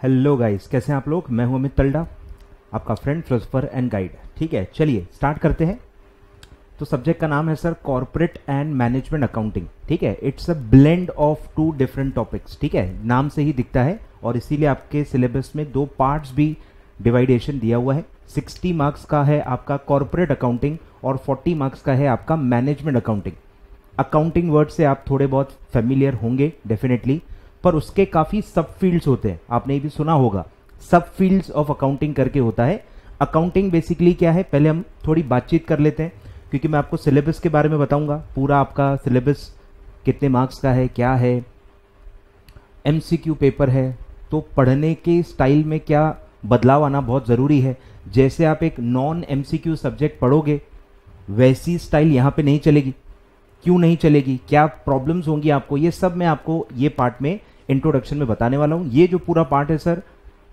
Hello guys, कैसे हैं आप लोग। मैं हूं अमित तलडा, आपका फ्रेंड, फिलोसोफर एंड गाइड। ठीक है, चलिए स्टार्ट करते हैं। तो सब्जेक्ट का नाम है sir corporate and management accounting. ठीक है, it's a blend of two different topics. ठीक है, नाम से ही दिखता है और इसीलिए आपके सिलेबस में दो पार्ट्स भी डिवाइडेशन दिया हुआ है। 60 मार्क्स का है आपका कॉर्पोरेट अकाउंटिंग और 40 मार्क्स का है आपका मैनेजमेंट अकाउंटिंग। अकाउंटिंग वर्ड से आप थोड़े बहुत फेमिलियर होंगे डेफिनेटली, पर उसके काफ़ी सब फील्ड्स होते हैं। आपने ये भी सुना होगा, सब फील्ड्स ऑफ अकाउंटिंग करके होता है। अकाउंटिंग बेसिकली क्या है, पहले हम थोड़ी बातचीत कर लेते हैं, क्योंकि मैं आपको सिलेबस के बारे में बताऊंगा। पूरा आपका सिलेबस कितने मार्क्स का है, क्या है, एमसीक्यू पेपर है, तो पढ़ने के स्टाइल में क्या बदलाव आना बहुत ज़रूरी है। जैसे आप एक नॉन एमसीक्यू सब्जेक्ट पढ़ोगे वैसी स्टाइल यहाँ पे नहीं चलेगी। क्यों नहीं चलेगी, क्या प्रॉब्लम्स होंगी आपको, ये सब मैं आपको ये पार्ट में इंट्रोडक्शन में बताने वाला हूँ। ये जो पूरा पार्ट है सर,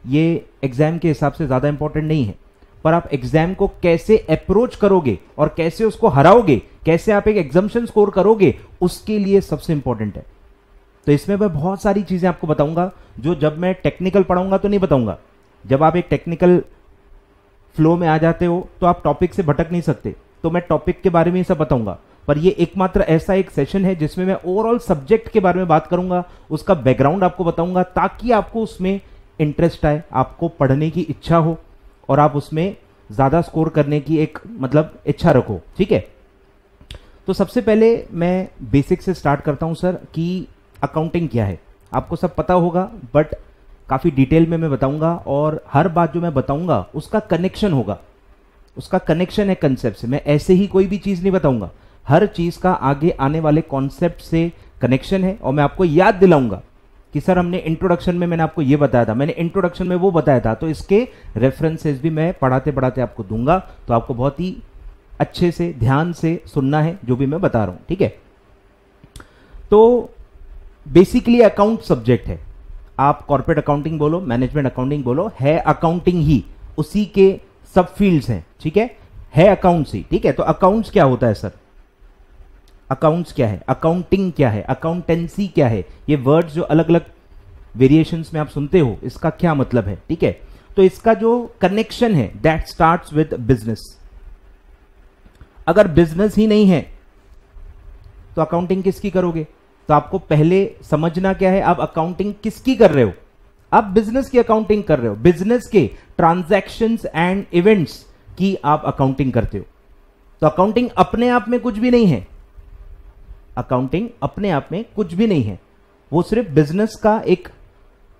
ये एग्जाम के हिसाब से ज़्यादा इंपॉर्टेंट नहीं है, पर आप एग्जाम को कैसे अप्रोच करोगे और कैसे उसको हराओगे, कैसे आप एक एग्जाम्शन स्कोर करोगे, उसके लिए सबसे इंपॉर्टेंट है। तो इसमें मैं बहुत सारी चीज़ें आपको बताऊंगा जो जब मैं टेक्निकल पढ़ाऊंगा तो नहीं बताऊंगा। जब आप एक टेक्निकल फ्लो में आ जाते हो तो आप टॉपिक से भटक नहीं सकते, तो मैं टॉपिक के बारे में ही सब बताऊंगा। पर ये एकमात्र ऐसा एक सेशन है जिसमें मैं ओवरऑल सब्जेक्ट के बारे में बात करूंगा, उसका बैकग्राउंड आपको बताऊंगा, ताकि आपको उसमें इंटरेस्ट आए, आपको पढ़ने की इच्छा हो और आप उसमें ज्यादा स्कोर करने की एक इच्छा रखो। ठीक है, तो सबसे पहले मैं बेसिक से स्टार्ट करता हूं सर कि अकाउंटिंग क्या है। आपको सब पता होगा, बट काफी डिटेल में मैं बताऊंगा और हर बात जो मैं बताऊंगा उसका कनेक्शन होगा, उसका कनेक्शन है कंसेप्ट से। मैं ऐसे ही कोई भी चीज नहीं बताऊंगा, हर चीज का आगे आने वाले कॉन्सेप्ट से कनेक्शन है। और मैं आपको याद दिलाऊंगा कि सर हमने इंट्रोडक्शन में मैंने आपको ये बताया था, मैंने इंट्रोडक्शन में वो बताया था, तो इसके रेफरेंसेस भी मैं पढ़ाते पढ़ाते आपको दूंगा। तो आपको बहुत ही अच्छे से ध्यान से सुनना है जो भी मैं बता रहा हूं। ठीक है, तो बेसिकली अकाउंट सब्जेक्ट है। आप कॉर्पोरेट अकाउंटिंग बोलो, मैनेजमेंट अकाउंटिंग बोलो, है अकाउंटिंग ही, उसी के सब फील्ड्स हैं। ठीक है अकाउंट्स ही। ठीक है, तो अकाउंट्स क्या होता है सर, अकाउंट्स क्या है, अकाउंटिंग क्या है, अकाउंटेंसी क्या है, ये वर्ड्स जो अलग अलग वेरिएशंस में आप सुनते हो, इसका क्या मतलब है। ठीक है, तो इसका जो कनेक्शन है दैट स्टार्ट्स विद बिजनेस। अगर बिजनेस ही नहीं है तो अकाउंटिंग किसकी करोगे। तो आपको पहले समझना क्या है, आप अकाउंटिंग किसकी कर रहे हो। आप बिजनेस की अकाउंटिंग कर रहे हो, बिजनेस के ट्रांजैक्शंस एंड इवेंट्स की आप अकाउंटिंग करते हो। तो अकाउंटिंग अपने आप में कुछ भी नहीं है, अकाउंटिंग अपने आप में कुछ भी नहीं है, वो सिर्फ बिजनेस का एक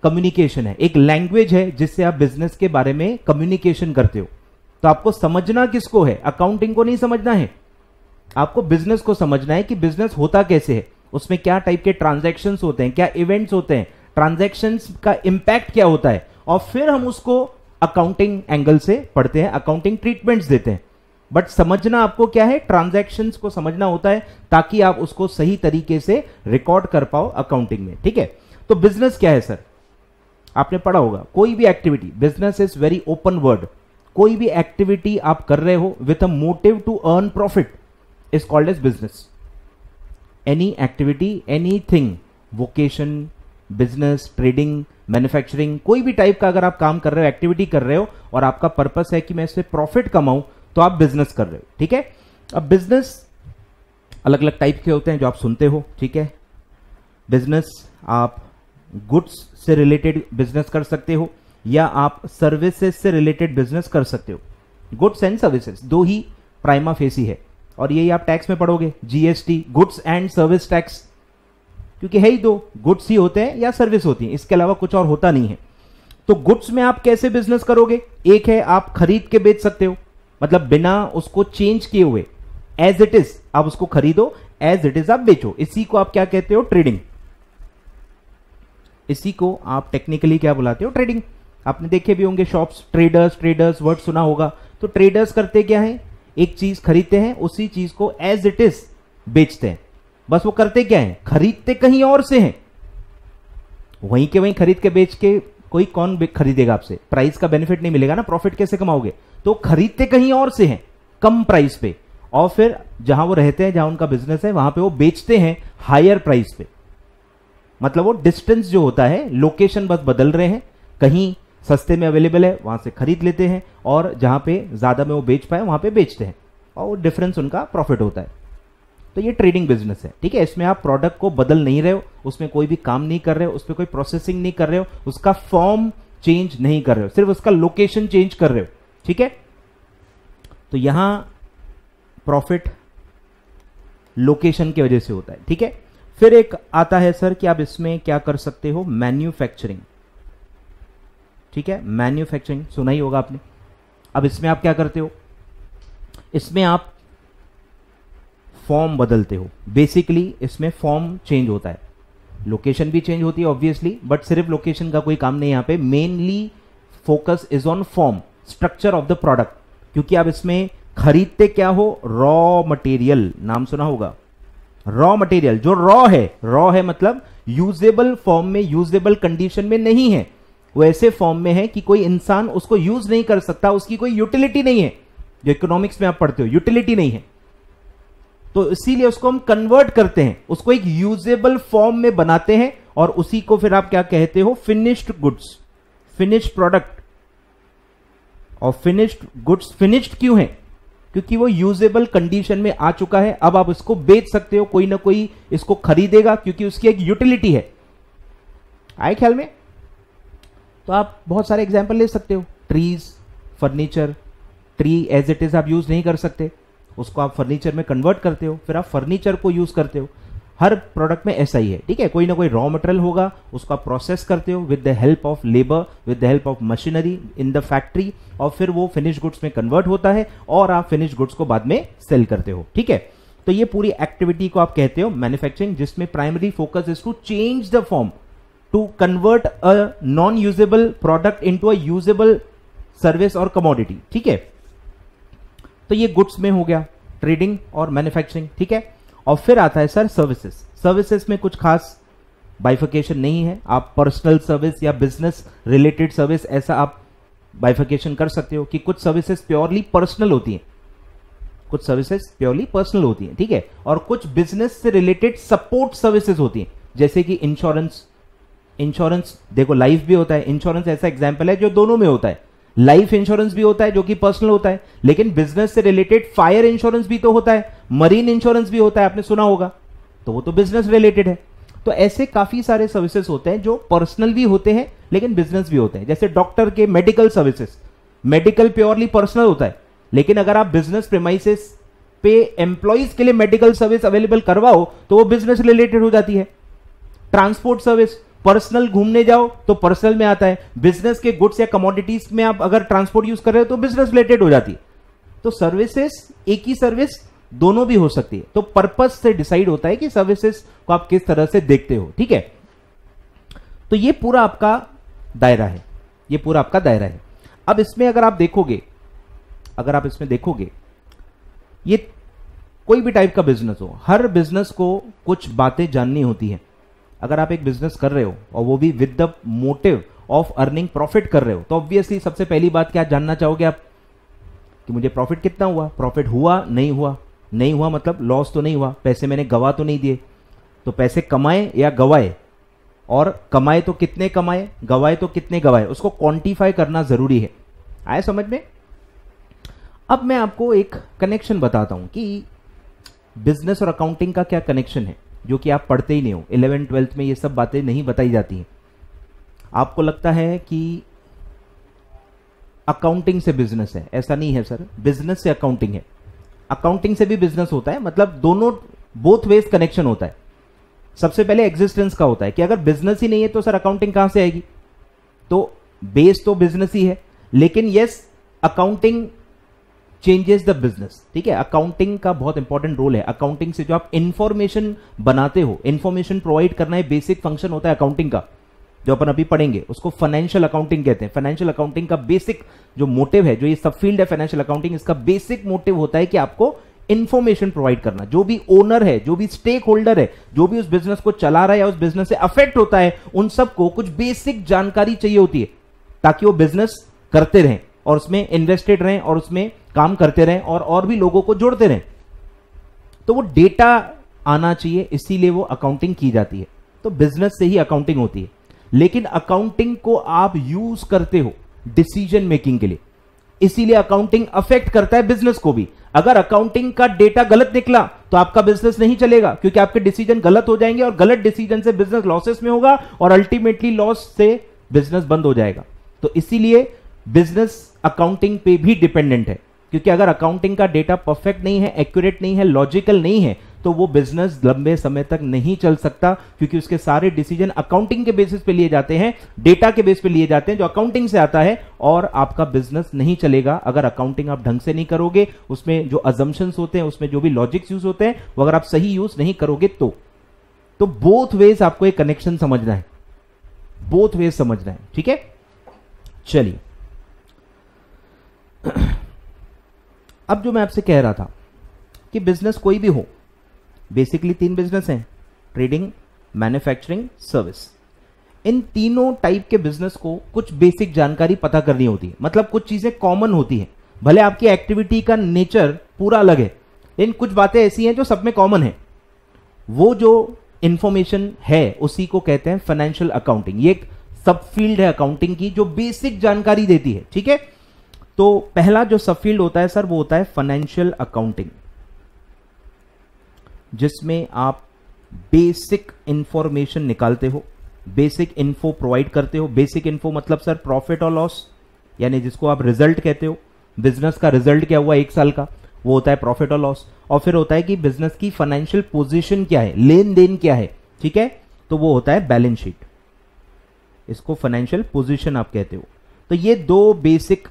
कम्युनिकेशन है, एक लैंग्वेज है जिससे आप बिजनेस के बारे में कम्युनिकेशन करते हो। तो आपको समझना किसको है, अकाउंटिंग को नहीं समझना है, आपको बिजनेस को समझना है कि बिजनेस होता कैसे है, उसमें क्या टाइप के ट्रांजैक्शंस होते हैं, क्या इवेंट्स होते हैं, ट्रांजैक्शंस का इंपैक्ट क्या होता है, और फिर हम उसको अकाउंटिंग एंगल से पढ़ते हैं, अकाउंटिंग ट्रीटमेंट्स देते हैं। बट समझना आपको क्या है, ट्रांजैक्शंस को समझना होता है, ताकि आप उसको सही तरीके से रिकॉर्ड कर पाओ अकाउंटिंग में। ठीक है, तो बिजनेस क्या है सर, आपने पढ़ा होगा, कोई भी activity, business is very open word, कोई भी एक्टिविटी आप कर रहे हो with a motive to earn profit is called as business. Any activity, anything, vocation, business, trading, manufacturing, कोई भी टाइप का अगर आप काम कर रहे हो, एक्टिविटी कर रहे हो, और आपका पर्पस है कि मैं इससे प्रॉफिट कमाऊं, तो आप बिजनेस कर रहे हो। ठीक है, अब बिजनेस अलग अलग टाइप के होते हैं जो आप सुनते हो। ठीक है, बिजनेस आप गुड्स से रिलेटेड बिजनेस कर सकते हो या आप सर्विसेज से रिलेटेड बिजनेस कर सकते हो। गुड्स एंड सर्विसेज दो ही प्राइमा फेसी है, और यही आप टैक्स में पढ़ोगे, GST, goods and service tax, क्योंकि है ही दो, गुड्स ही होते हैं या सर्विस होती है, इसके अलावा कुछ और होता नहीं है। तो गुड्स में आप कैसे बिजनेस करोगे, एक है आप खरीद के बेच सकते हो, मतलब बिना उसको चेंज किए हुए, एज इट इज आप उसको खरीदो, एज इट इज आप बेचो, इसी को आप क्या कहते हो, ट्रेडिंग। इसी को आप टेक्निकली क्या बुलाते हो, ट्रेडिंग। आपने देखे भी होंगे शॉप्स, ट्रेडर्स वर्ड सुना होगा। तो ट्रेडर्स करते क्या है, एक चीज खरीदते हैं, उसी चीज को एज इट इज बेचते हैं। बस वो करते क्या है, खरीदते कहीं और से हैं, वहीं के वहीं खरीद के बेच के कोई कौन खरीदेगा आपसे, प्राइस का बेनिफिट नहीं मिलेगा ना, प्रॉफिट कैसे कमाओगे। तो खरीदते कहीं और से हैं कम प्राइस पे, और फिर जहां वो रहते हैं, जहां उनका बिजनेस है, वहां पे वो बेचते हैं हायर प्राइस पे। मतलब वो डिस्टेंस जो होता है, लोकेशन बस बदल रहे हैं, कहीं सस्ते में अवेलेबल है वहां से खरीद लेते हैं, और जहां पे ज्यादा में वो बेच पाए वहां पे बेचते हैं, और वो डिफरेंस उनका प्रॉफिट होता है। तो ये ट्रेडिंग बिजनेस है, ठीक है। इसमें आप प्रोडक्ट को बदल नहीं रहे हो, उसमें कोई भी काम नहीं कर रहे हो, उस पर कोई प्रोसेसिंग नहीं कर रहे हो, उसका फॉर्म चेंज नहीं कर रहे हो, सिर्फ उसका लोकेशन चेंज कर रहे हो, ठीक है। तो यहां प्रॉफिट लोकेशन की वजह से होता है, ठीक है। फिर एक आता है सर कि आप इसमें क्या कर सकते हो, मैन्युफैक्चरिंग, ठीक है। मैन्युफैक्चरिंग सुना ही होगा आपने। अब इसमें आप क्या करते हो, इसमें आप फॉर्म बदलते हो, बेसिकली इसमें फॉर्म चेंज होता है, लोकेशन भी चेंज होती है ऑब्वियसली, बट सिर्फ लोकेशन का कोई काम नहीं यहां पे, mainly focus is on form, structure of the product, क्योंकि आप इसमें खरीदते क्या हो, रॉ मटेरियल, नाम सुना होगा, रॉ मटेरियल। जो रॉ है मतलब यूजेबल फॉर्म में, यूजेबल कंडीशन में नहीं है, वो ऐसे फॉर्म में है कि कोई इंसान उसको यूज नहीं कर सकता, उसकी कोई यूटिलिटी नहीं है, जो इकोनॉमिक्स में आप पढ़ते हो, यूटिलिटी नहीं है, तो इसीलिए उसको हम कन्वर्ट करते हैं, उसको एक यूजेबल फॉर्म में बनाते हैं, और उसी को फिर आप क्या कहते हो, फिनिश्ड गुड्स, फिनिश्ड प्रोडक्ट। और फिनिश्ड गुड्स फिनिश्ड क्यों है, क्योंकि वो यूजेबल कंडीशन में आ चुका है, अब आप इसको बेच सकते हो, कोई ना कोई इसको खरीदेगा क्योंकि उसकी एक यूटिलिटी है। आए ख्याल में? तो आप बहुत सारे एग्जाम्पल ले सकते हो, trees, furniture, tree as it is आप यूज नहीं कर सकते, उसको आप फर्नीचर में कन्वर्ट करते हो, फिर आप फर्नीचर को यूज करते हो। हर प्रोडक्ट में ऐसा ही है, ठीक है। कोई ना कोई रॉ मटेरियल होगा, उसको आप प्रोसेस करते हो with the help of labour, with the help of machinery in the factory, और फिर वो फिनिश गुड्स में कन्वर्ट होता है, और आप फिनिश गुड्स को बाद में सेल करते हो, ठीक है। तो ये पूरी एक्टिविटी को आप कहते हो मैन्युफैक्चरिंग, जिसमें primary focus is to change the form, to convert a non usable product into a usable service और कमोडिटी, ठीक है। तो ये गुड्स में हो गया, ट्रेडिंग और मैन्युफैक्चरिंग, ठीक है। और फिर आता है सर सर्विसेज। सर्विसेज में कुछ खास बाइफिकेशन नहीं है, आप पर्सनल सर्विस या बिजनेस रिलेटेड सर्विस ऐसा आप बाइफिकेशन कर सकते हो कि कुछ सर्विसेज प्योरली पर्सनल होती हैं, कुछ सर्विसेज प्योरली पर्सनल होती हैं, ठीक है। और कुछ बिजनेस से रिलेटेड सपोर्ट सर्विसेज होती हैं, जैसे कि इंश्योरेंस। इंश्योरेंस देखो लाइफ भी होता है, इंश्योरेंस ऐसा एग्जाम्पल है जो दोनों में होता है, लाइफ इंश्योरेंस भी होता है जो कि पर्सनल होता है, लेकिन बिजनेस से रिलेटेड फायर इंश्योरेंस भी तो होता है, मरीन इंश्योरेंस भी होता है, आपने सुना होगा, तो वो तो बिजनेस रिलेटेड है। तो ऐसे काफी सारे सर्विसेज होते हैं जो पर्सनल भी होते हैं लेकिन बिजनेस भी होते हैं। जैसे डॉक्टर के medical services, medical purely personal होता है, लेकिन अगर आप बिजनेस प्रेमाइसेस पे एम्प्लॉइज के लिए मेडिकल सर्विस अवेलेबल करवाओ तो वो बिजनेस रिलेटेड हो जाती है। ट्रांसपोर्ट सर्विस, पर्सनल घूमने जाओ तो पर्सनल में आता है, बिजनेस के गुड्स या कमोडिटीज में आप अगर ट्रांसपोर्ट यूज कर रहे हो तो बिजनेस रिलेटेड हो जाती है। तो सर्विसेज, एक ही सर्विस दोनों भी हो सकती है, तो पर्पस से डिसाइड होता है कि सर्विसेज को आप किस तरह से देखते हो, ठीक है। तो ये पूरा आपका दायरा है, ये पूरा आपका दायरा है। अब इसमें अगर आप देखोगे, अगर आप इसमें देखोगे, ये कोई भी टाइप का बिजनेस हो, हर बिजनेस को कुछ बातें जाननी होती हैं। अगर आप एक बिजनेस कर रहे हो और वो भी with the motive of earning profit कर रहे हो, तो ऑब्वियसली सबसे पहली बात क्या जानना चाहोगे आप, कि मुझे प्रॉफिट कितना हुआ, प्रॉफिट हुआ नहीं हुआ, नहीं हुआ मतलब लॉस तो नहीं हुआ, पैसे मैंने गवा तो नहीं दिए। तो पैसे कमाए या गवाए, और कमाए तो कितने कमाए, गवाए तो कितने गवाए, उसको क्वांटिफाई करना जरूरी है। आया समझ में? अब मैं आपको एक कनेक्शन बताता हूं कि बिजनेस और अकाउंटिंग का क्या कनेक्शन है, जो कि आप पढ़ते ही नहीं हो, 11th 12th में ये सब बातें नहीं बताई जाती हैं। आपको लगता है कि अकाउंटिंग से बिजनेस है, ऐसा नहीं है सर, बिजनेस से अकाउंटिंग है, अकाउंटिंग से भी बिजनेस होता है, मतलब दोनों बोथ वेज कनेक्शन होता है। सबसे पहले एग्जिस्टेंस का होता है कि अगर बिजनेस ही नहीं है तो सर अकाउंटिंग कहां से आएगी, तो बेस तो बिजनेस ही है, लेकिन yes accounting changes the business, ठीक है। अकाउंटिंग का बहुत इंपॉर्टेंट रोल है, अकाउंटिंग से जो आप इंफॉर्मेशन बनाते हो, इंफॉर्मेशन प्रोवाइड करना है, बेसिक फंक्शन होता है अकाउंटिंग का, जो अपन अभी पढ़ेंगे उसको फाइनेंशियल अकाउंटिंग कहते हैं। फाइनेंशियल अकाउंटिंग का बेसिक जो मोटिव है, जो ये सब फील्ड है फाइनेंशियल अकाउंटिंग, इसका बेसिक मोटिव होता है कि आपको इंफॉर्मेशन प्रोवाइड करना। जो भी ओनर है, जो भी स्टेक होल्डर है, जो भी उस बिजनेस को चला रहा है या उस बिजनेस से अफेक्ट होता है, उन सबको कुछ बेसिक जानकारी चाहिए होती है ताकि वो बिजनेस करते रहें और उसमें इन्वेस्टेड रहें और उसमें काम करते रहें और भी लोगों को जोड़ते रहें। तो वो डेटा आना चाहिए, इसीलिए वो अकाउंटिंग की जाती है। तो बिजनेस से ही अकाउंटिंग होती है। लेकिन अकाउंटिंग को आप यूज करते हो डिसीजन मेकिंग के लिए, इसीलिए अकाउंटिंग अफेक्ट करता है बिजनेस को भी। अगर अकाउंटिंग का डेटा गलत निकला तो आपका बिजनेस नहीं चलेगा, क्योंकि आपके डिसीजन गलत हो जाएंगे और गलत डिसीजन से बिजनेस लॉसेस में होगा और अल्टीमेटली लॉस से बिजनेस बंद हो जाएगा। तो इसीलिए बिजनेस अकाउंटिंग पे भी डिपेंडेंट है, क्योंकि अगर अकाउंटिंग का डेटा परफेक्ट नहीं है, एक्यूरेट नहीं है, लॉजिकल नहीं है, तो वो बिजनेस लंबे समय तक नहीं चल सकता, क्योंकि उसके सारे डिसीजन अकाउंटिंग के बेसिस पे लिए जाते हैं, डेटा के बेस पे लिए जाते हैं जो अकाउंटिंग से आता है, और आपका बिजनेस नहीं चलेगा अगर अकाउंटिंग आप ढंग से नहीं करोगे। उसमें जो अजम्पशंस होते हैं, उसमें जो भी लॉजिक्स यूज होते हैं, वो अगर आप सही यूज नहीं करोगे तो बोथ वेज आपको एक कनेक्शन समझना है, बोथ वेज समझना है, ठीक है। चलिए, अब जो मैं आपसे कह रहा था कि बिजनेस कोई भी हो, बेसिकली 3 बिजनेस हैं, ट्रेडिंग, मैन्युफैक्चरिंग, सर्विस। इन तीनों टाइप के बिजनेस को कुछ बेसिक जानकारी पता करनी होती है, मतलब कुछ चीजें कॉमन होती हैं। भले आपकी एक्टिविटी का नेचर पूरा अलग है, लेकिन कुछ बातें ऐसी हैं जो सब में कॉमन है। वो जो इंफॉर्मेशन है उसी को कहते हैं फाइनेंशियल अकाउंटिंग। ये एक सब फील्ड है अकाउंटिंग की जो बेसिक जानकारी देती है, ठीक है। तो पहला जो सब फील्ड होता है सर, वो होता है फाइनेंशियल अकाउंटिंग, जिसमें आप बेसिक इंफॉर्मेशन निकालते हो, बेसिक इन्फो प्रोवाइड करते हो। बेसिक इन्फो मतलब सर प्रॉफिट और लॉस, यानी जिसको आप रिजल्ट कहते हो, बिजनेस का रिजल्ट क्या हुआ 1 साल का, वो होता है प्रॉफिट और लॉस। और फिर होता है कि बिजनेस की फाइनेंशियल पोजीशन क्या है, लेन देन क्या है, ठीक है, तो वो होता है बैलेंस शीट, इसको फाइनेंशियल पोजीशन आप कहते हो। तो ये 2 बेसिक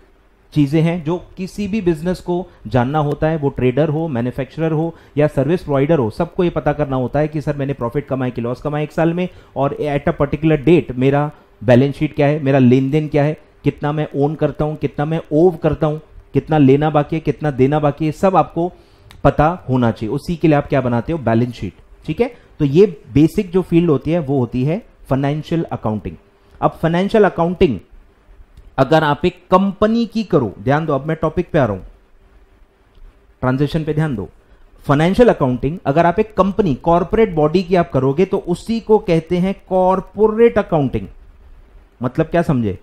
चीजें हैं जो किसी भी बिजनेस को जानना होता है, वो ट्रेडर हो, मैन्युफैक्चरर हो या सर्विस प्रोवाइडर हो, सबको ये पता करना होता है कि सर मैंने प्रॉफिट कमाया कि लॉस कमाया 1 साल में, और एट अ पर्टिकुलर डेट मेरा बैलेंस शीट क्या है, मेरा लेन देन क्या है, कितना मैं ओन करता हूं, कितना मैं ओव करता हूं, कितना लेना बाकी है, कितना देना बाकी है, सब आपको पता होना चाहिए। उसी के लिए आप क्या बनाते हो, बैलेंस शीट, ठीक है। तो ये बेसिक जो फील्ड होती है वो होती है फाइनेंशियल अकाउंटिंग। अब फाइनेंशियल अकाउंटिंग अगर आप एक कंपनी की करो, ध्यान दो, अब मैं टॉपिक पे आ रहा हूं, ट्रांजिशन पे ध्यान दो। फाइनेंशियल अकाउंटिंग अगर आप एक कंपनी, कॉर्पोरेट बॉडी की आप करोगे तो उसी को कहते हैं कॉर्पोरेट अकाउंटिंग। मतलब क्या समझे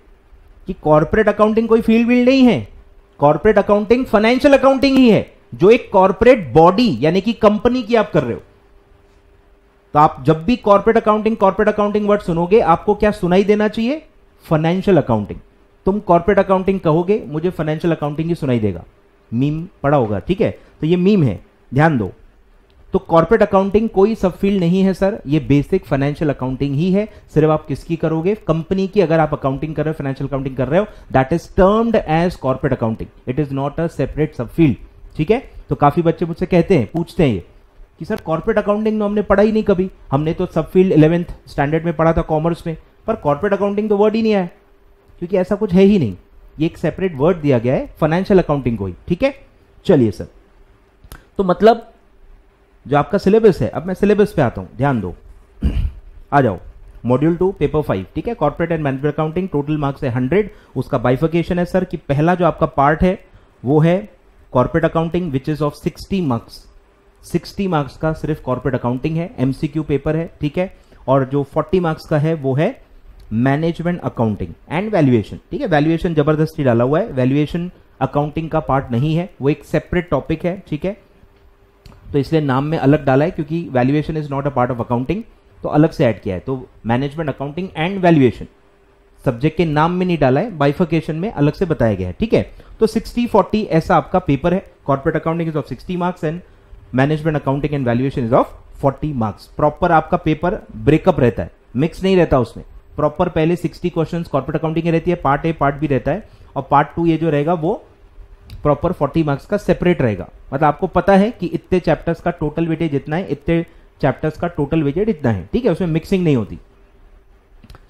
कि कॉर्पोरेट अकाउंटिंग कोई फील्ड नहीं है, कॉर्पोरेट अकाउंटिंग फाइनेंशियल अकाउंटिंग ही है, जो एक कॉर्पोरेट बॉडी यानी कि कंपनी की आप कर रहे हो। तो आप जब भी कॉर्पोरेट अकाउंटिंग वर्ड सुनोगे, आपको क्या सुनाई देना चाहिए, फाइनेंशियल अकाउंटिंग। तुम कॉर्पोरेट अकाउंटिंग कहोगे, मुझे फाइनेंशियल अकाउंटिंग ही सुनाई देगा, मीम पड़ा होगा, ठीक है। तो ये मीम है, ध्यान दो। तो कॉर्पोरेट अकाउंटिंग कोई सब फील्ड नहीं है सर, ये बेसिक फाइनेंशियल अकाउंटिंग ही है। सिर्फ आप किसकी करोगे, कंपनी की अगर आप अकाउंटिंग कर रहे हो, फाइनेंशियल अकाउंटिंग कर रहे हो, that is termed as corporate accounting, it is not a separate sub field, ठीक है। तो काफी बच्चे मुझसे कहते हैं, पूछते हैं ये कि सर कॉर्पोरेट अकाउंटिंग तो हमने पढ़ा ही नहीं कभी, हमने तो सब फील्ड 11th स्टैंडर्ड में पढ़ा था कॉमर्स में, पर कॉर्पोरेट अकाउंटिंग तो वर्ड ही नहीं आया, क्योंकि ऐसा कुछ है ही नहीं, ये एक सेपरेट वर्ड दिया गया है फाइनेंशियल अकाउंटिंग को ही, ठीक है। चलिए सर, तो मतलब जो आपका सिलेबस है, अब मैं सिलेबस पे आता हूं, ध्यान दो, आ जाओ, मॉड्यूल 2 पेपर 5, ठीक है, corporate and management accounting, total marks है 100। उसका बाइफिकेशन है सर कि पहला जो आपका पार्ट है वो है corporate accounting which is of 60 marks, 60 marks का सिर्फ कॉर्पोरेट अकाउंटिंग है, एमसीक्यू पेपर है, ठीक है। और जो 40 मार्क्स का है वो है मैनेजमेंट अकाउंटिंग एंड वैल्यूएशन, ठीक है। वैल्यूएशन जबरदस्ती डाला हुआ है, वैल्यूएशन अकाउंटिंग का पार्ट नहीं है, वो एक सेपरेट टॉपिक है, ठीक है। तो इसलिए नाम में अलग डाला है, क्योंकि valuation is not a part of accounting, तो अलग से ऐड किया है। तो management accounting and valuation subject के नाम में नहीं डाला है, बाइफिकेशन में अलग से बताया गया है, ठीक है। तो 60-40 ऐसा आपका पेपर है। Corporate accounting is of 60 marks and management accounting and valuation is of 40 marks. Proper आपका पेपर ब्रेकअप रहता है, मिक्स नहीं रहता उसमें, प्रॉपर पहले 60 क्वेश्चंस कॉर्पोरेट अकाउंटिंग की रहती है, पार्ट ए पार्ट बी रहता है, और पार्ट 2 ये जो रहेगा वो प्रॉपर 40 मार्क्स का सेपरेट रहेगा। मतलब आपको पता है कि इतने चैप्टर्स का टोटल वेटेज इतना है, इतने चैप्टर्स का टोटल वेटेज इतना है, ठीक है, उसमें मिक्सिंग नहीं होती।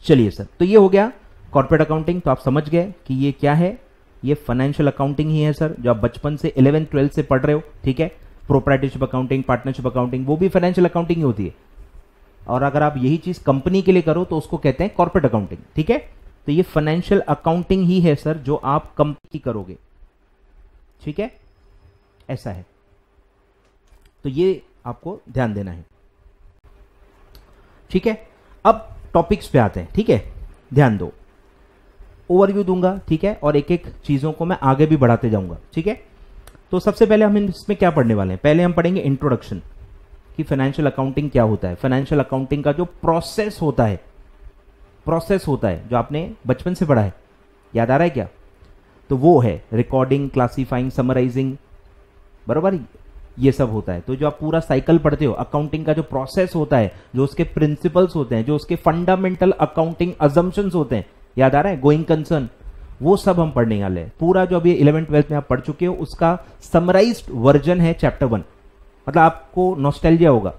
चलिए सर, तो ये हो गया कॉर्पोरेट अकाउंटिंग, तो आप समझ गए कि ये क्या है, ये फाइनेंशियल अकाउंटिंग ही है सर, जो आप बचपन से 11th 12th से पढ़ रहे हो, ठीक है। प्रोप्राइटरशिप अकाउंटिंग, पार्टनरशिप अकाउंटिंग, वो भी फाइनेंशियल अकाउंटिंग ही होती है। और अगर आप यही चीज कंपनी के लिए करो तो उसको कहते हैं कॉर्पोरेट अकाउंटिंग, ठीक है। तो ये फाइनेंशियल अकाउंटिंग ही है सर जो आप कंपनी की करोगे, ठीक है, ऐसा है। तो ये आपको ध्यान देना है, ठीक है। अब टॉपिक्स पे आते हैं, ठीक है, ध्यान दो, ओवरव्यू दूंगा, ठीक है, और एक एक चीजों को मैं आगे भी बढ़ाते जाऊंगा, ठीक है। तो सबसे पहले हम इसमें क्या पढ़ने वाले हैं, पहले हम पढ़ेंगे इंट्रोडक्शन कि फाइनेंशियल अकाउंटिंग क्या होता है। फाइनेंशियल अकाउंटिंग का जो प्रोसेस होता है जो आपने बचपन से पढ़ा है, याद आ रहा है क्या? तो वो है रिकॉर्डिंग, क्लासीफाइंग, समराइजिंग, बराबर, ये सब होता है। तो जो आप पूरा साइकिल पढ़ते हो अकाउंटिंग का, जो प्रोसेस होता है, जो उसके प्रिंसिपल्स होते हैं, जो उसके फंडामेंटल अकाउंटिंग अजम्पशंस होते हैं, याद आ रहा है, गोइंग कंसर्न, वो सब हम पढ़ने वाले हैं। पूरा जो अभी 11th 12th में आप पढ़ चुके हो उसका समराइज्ड वर्जन है चैप्टर 1। मतलब आपको नॉस्टैल्जिया होगा,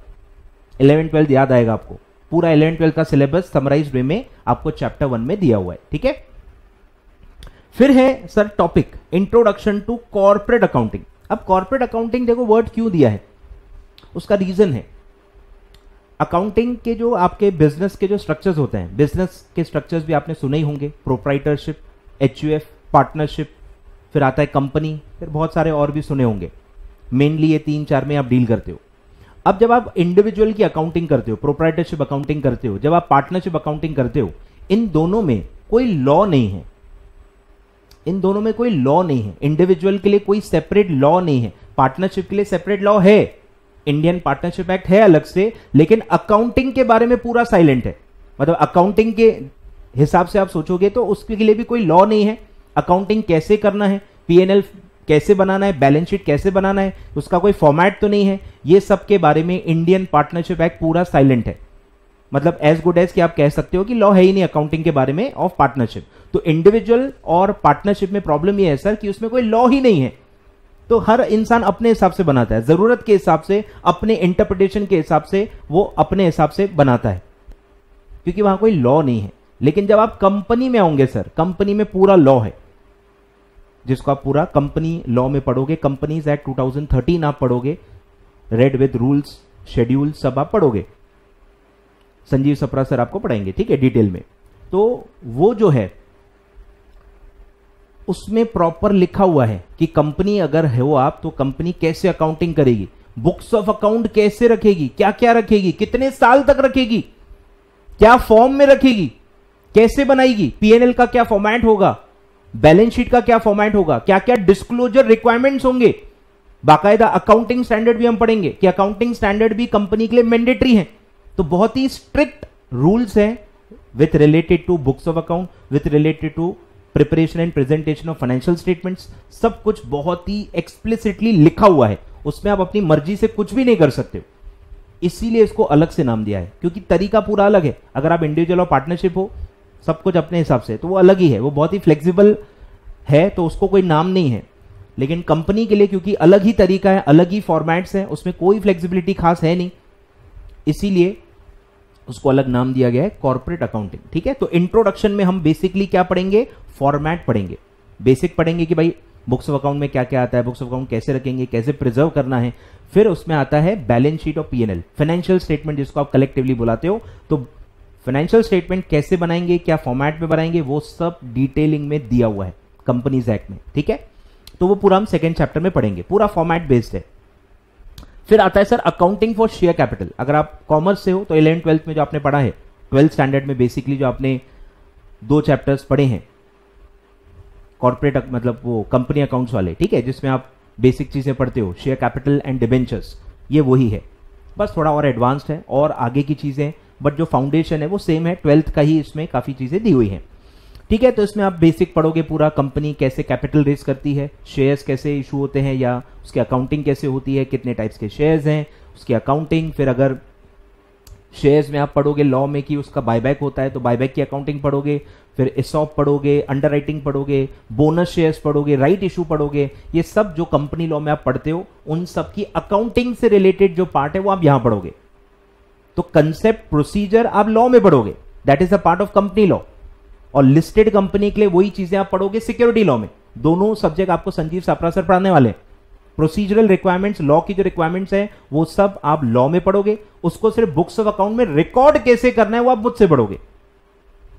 11th 12th याद आएगा आपको, पूरा 11th 12th का सिलेबस समराइज्ड वे में आपको चैप्टर 1 में दिया हुआ है, ठीक है। फिर है sir topic introduction to corporate accounting. अब कॉर्पोरेट अकाउंटिंग देखो वर्ड क्यों दिया है, उसका रीजन है, अकाउंटिंग के जो आपके बिजनेस के जो स्ट्रक्चर्स होते हैं, बिजनेस के स्ट्रक्चर्स भी आपने सुने ही होंगे, प्रोप्राइटरशिप, एचयूएफ, पार्टनरशिप, फिर आता है कंपनी, फिर बहुत सारे और भी सुने होंगे। मेनली ये 3-4 में आप डील करते हो। अब जब आप इंडिविजुअल की अकाउंटिंग करते हो, प्रोप्राइटरशिप अकाउंटिंग करते हो, जब आप पार्टनरशिप अकाउंटिंग करते हो, इन दोनों में कोई लॉ नहीं है, इंडिविजुअल के लिए कोई सेपरेट लॉ नहीं है, पार्टनरशिप के लिए सेपरेट लॉ है, इंडियन पार्टनरशिप एक्ट है अलग से, लेकिन अकाउंटिंग के बारे में पूरा साइलेंट है। मतलब अकाउंटिंग के हिसाब से आप सोचोगे तो उसके लिए भी कोई लॉ नहीं है, अकाउंटिंग कैसे करना है, पीएनएल कैसे बनाना है, बैलेंस शीट कैसे बनाना है, उसका कोई फॉर्मेट तो नहीं है, ये सब के बारे में इंडियन पार्टनरशिप एक्ट पूरा साइलेंट है। मतलब एज गुड एज कि आप कह सकते हो कि लॉ है ही नहीं अकाउंटिंग के बारे में ऑफ पार्टनरशिप। तो इंडिविजुअल और पार्टनरशिप में प्रॉब्लम ये है सर कि उसमें कोई लॉ ही नहीं है, तो हर इंसान अपने हिसाब से बनाता है, जरूरत के हिसाब से, अपने इंटरप्रिटेशन के हिसाब से वो अपने हिसाब से बनाता है, क्योंकि वहां कोई लॉ नहीं है। लेकिन जब आप कंपनी में आओगे सर, कंपनी में पूरा लॉ है, जिसको आप पूरा कंपनी लॉ में पढ़ोगे, कंपनीज एक्ट 2013 आप पढ़ोगे, रेड विद रूल्स, शेड्यूल सब आप पढ़ोगे, संजीव सप्रा सर आपको पढ़ाएंगे, ठीक है, डिटेल में। तो वो जो है उसमें प्रॉपर लिखा हुआ है कि कंपनी अगर हो आप तो कंपनी कैसे अकाउंटिंग करेगी, बुक्स ऑफ अकाउंट कैसे रखेगी, क्या क्या रखेगी, कितने साल तक रखेगी, क्या फॉर्म में रखेगी, कैसे बनाएगी, पीएनएल का क्या फॉर्मेट होगा, बैलेंस शीट का क्या फॉर्मेट होगा, क्या क्या डिस्क्लोजर रिक्वायरमेंट्स होंगे, बाकायदा अकाउंटिंग स्टैंडर्ड भी हम पढ़ेंगे कि अकाउंटिंग स्टैंडर्ड भी कंपनी के लिए मैंडेटरी है। तो बहुत ही स्ट्रिक्ट रूल्स हैं with related to books of account, with related to preparation and presentation of financial statements, सब कुछ बहुत ही एक्सप्लिसिटली लिखा हुआ है, उसमें आप अपनी मर्जी से कुछ भी नहीं कर सकते हो। इसीलिए इसको अलग से नाम दिया है, क्योंकि तरीका पूरा अलग है। अगर आप इंडिविजुअल और पार्टनरशिप हो, सब कुछ अपने हिसाब से, तो वो अलग ही है, वो बहुत ही फ्लेक्सिबल है, तो उसको कोई नाम नहीं है। लेकिन कंपनी के लिए क्योंकि अलग ही तरीका है, अलग ही फॉर्मेट्स हैं, उसमें कोई फ्लेक्सिबिलिटी खास है नहीं, इसीलिए उसको अलग नाम दिया गया है कॉर्पोरेट अकाउंटिंग, ठीक है। तो इंट्रोडक्शन में हम बेसिकली क्या पढ़ेंगे, फॉर्मेट पढ़ेंगे, बेसिक पढ़ेंगे कि भाई बुक्स ऑफ अकाउंट में क्या क्या आता है, बुक्स ऑफ अकाउंट कैसे रखेंगे, कैसे प्रिजर्व करना है। फिर उसमें आता है बैलेंस शीट और पीएनएल, फाइनेंशियल स्टेटमेंट जिसको आप कलेक्टिवली बुलाते हो। तो फाइनेंशियल स्टेटमेंट कैसे बनाएंगे, क्या फॉर्मेट में बनाएंगे, वो सब डिटेलिंग में दिया हुआ है कंपनीज एक्ट में, ठीक है। तो वो पूरा हम सेकेंड चैप्टर में पढ़ेंगे, पूरा फॉर्मेट बेस्ड है। फिर आता है sir accounting for share capital. अगर आप कॉमर्स से हो तो 11th 12th में जो आपने पढ़ा है, 12th स्टैंडर्ड में बेसिकली जो आपने 2 चैप्टर्स पढ़े हैं कॉर्पोरेट, मतलब वो कंपनी अकाउंट्स वाले, ठीक है, जिसमें आप बेसिक चीजें पढ़ते हो, शेयर कैपिटल एंड डिबेंचर्स, ये वही है, बस थोड़ा और एडवांस्ड है और आगे की चीजें, बट जो फाउंडेशन है वो सेम है, 12th का ही इसमें काफी चीजें दी हुई हैं, ठीक है। तो इसमें आप बेसिक पढ़ोगे पूरा, कंपनी कैसे कैपिटल रेज करती है, शेयर्स कैसे इशू होते हैं या उसकी अकाउंटिंग कैसे होती है, कितने टाइप्स के शेयर्स हैं, उसकी अकाउंटिंग। फिर अगर शेयर्स में आप पढ़ोगे लॉ में कि उसका बायबैक होता है तो बायबैक की अकाउंटिंग पढ़ोगे, फिर ESOP पढ़ोगे, अंडरराइटिंग पढ़ोगे, बोनस शेयर्स पढ़ोगे, राइट इशू पढ़ोगे। ये सब जो कंपनी लॉ में आप पढ़ते हो उन सब की अकाउंटिंग से रिलेटेड जो पार्ट है वो आप यहां पढ़ोगे। तो कंसेप्ट प्रोसीजर आप लॉ में पढ़ोगे, that is a part of company law. और लिस्टेड कंपनी के लिए वही चीजें आप पढ़ोगे सिक्योरिटी लॉ में। दोनों सब्जेक्ट आपको संजीव सापरा सर पढ़ाने वाले हैं। प्रोसीजरल रिक्वायरमेंट्स, लॉ की जो रिक्वायरमेंट्स है वो सब आप लॉ में पढ़ोगे, उसको सिर्फ बुक्स ऑफ अकाउंट में रिकॉर्ड कैसे करना है वो आप मुझसे पढ़ोगे।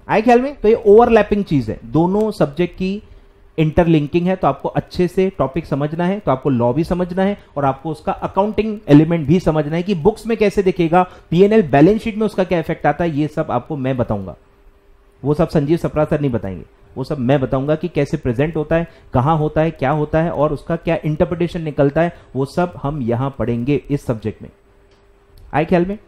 आए ख्याल में? तो ये ओवरलैपिंग चीज है, दोनों सब्जेक्ट की इंटरलिंकिंग है, तो आपको अच्छे से टॉपिक समझना है, तो आपको लॉ भी समझना है और आपको उसका अकाउंटिंग एलिमेंट भी समझना है कि बुक्स में कैसे दिखेगा, पीएनएल बैलेंस शीट में उसका क्या इफेक्ट आता है, ये सब आपको मैं बताऊंगा। वो सब संजीव सप्रा सर नहीं बताएंगे, वो सब मैं बताऊंगा कि कैसे प्रेजेंट होता है, कहां होता है, क्या होता है और उसका क्या इंटरप्रिटेशन निकलता है, वो सब हम यहां पढ़ेंगे इस सब्जेक्ट में। आए ख्याल में?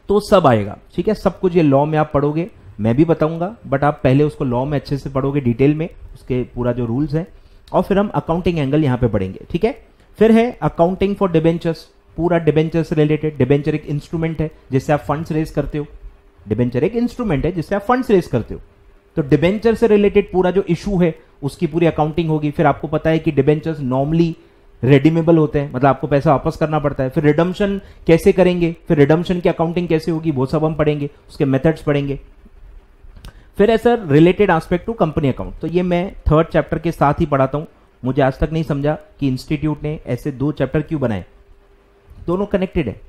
तो सब आएगा, ठीक है। सब कुछ ये लॉ में आप पढ़ोगे, मैं भी बताऊंगा, बट आप पहले उसको लॉ में अच्छे से पढ़ोगे डिटेल में, उसके पूरा जो रूल्स है, और फिर हम अकाउंटिंग एंगल यहां पे पढ़ेंगे, ठीक है। फिर है अकाउंटिंग फॉर डिबेंचर्स, पूरा डिबेंचर से रिलेटेड। डिबेंचर एक इंस्ट्रूमेंट है जिससे आप फंड्स रेज करते हो, डिबेंचर एक इंस्ट्रूमेंट है जिससे आप फंड्स रेज करते हो, तो डिबेंचर से रिलेटेड पूरा जो इशू है उसकी पूरी अकाउंटिंग होगी। फिर आपको पता है कि डिबेंचर्स नॉर्मली रेडीमेबल होते हैं, मतलब आपको पैसा वापस करना पड़ता है। फिर रिडम्पशन कैसे करेंगे, फिर रिडम्पशन की अकाउंटिंग कैसे होगी, वो सब हम पढ़ेंगे, उसके मेथड्स पढ़ेंगे। फिर है sir related aspect to company account, तो ये मैं 3rd चैप्टर के साथ ही पढ़ाता हूं। मुझे आज तक नहीं समझा कि इंस्टीट्यूट ने ऐसे 2 चैप्टर क्यों बनाए, दोनों कनेक्टेड है,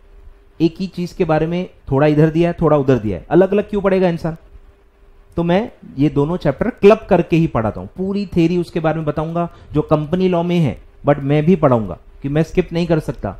एक ही चीज के बारे में थोड़ा इधर दिया है थोड़ा उधर दिया है, अलग अलग क्यों पढ़ेगा इंसान। तो मैं ये दोनों चैप्टर क्लब करके ही पढ़ाता हूं, पूरी थ्योरी उसके बारे में बताऊंगा जो कंपनी लॉ में है, बट मैं भी पढ़ाऊंगा कि मैं स्किप नहीं कर सकता,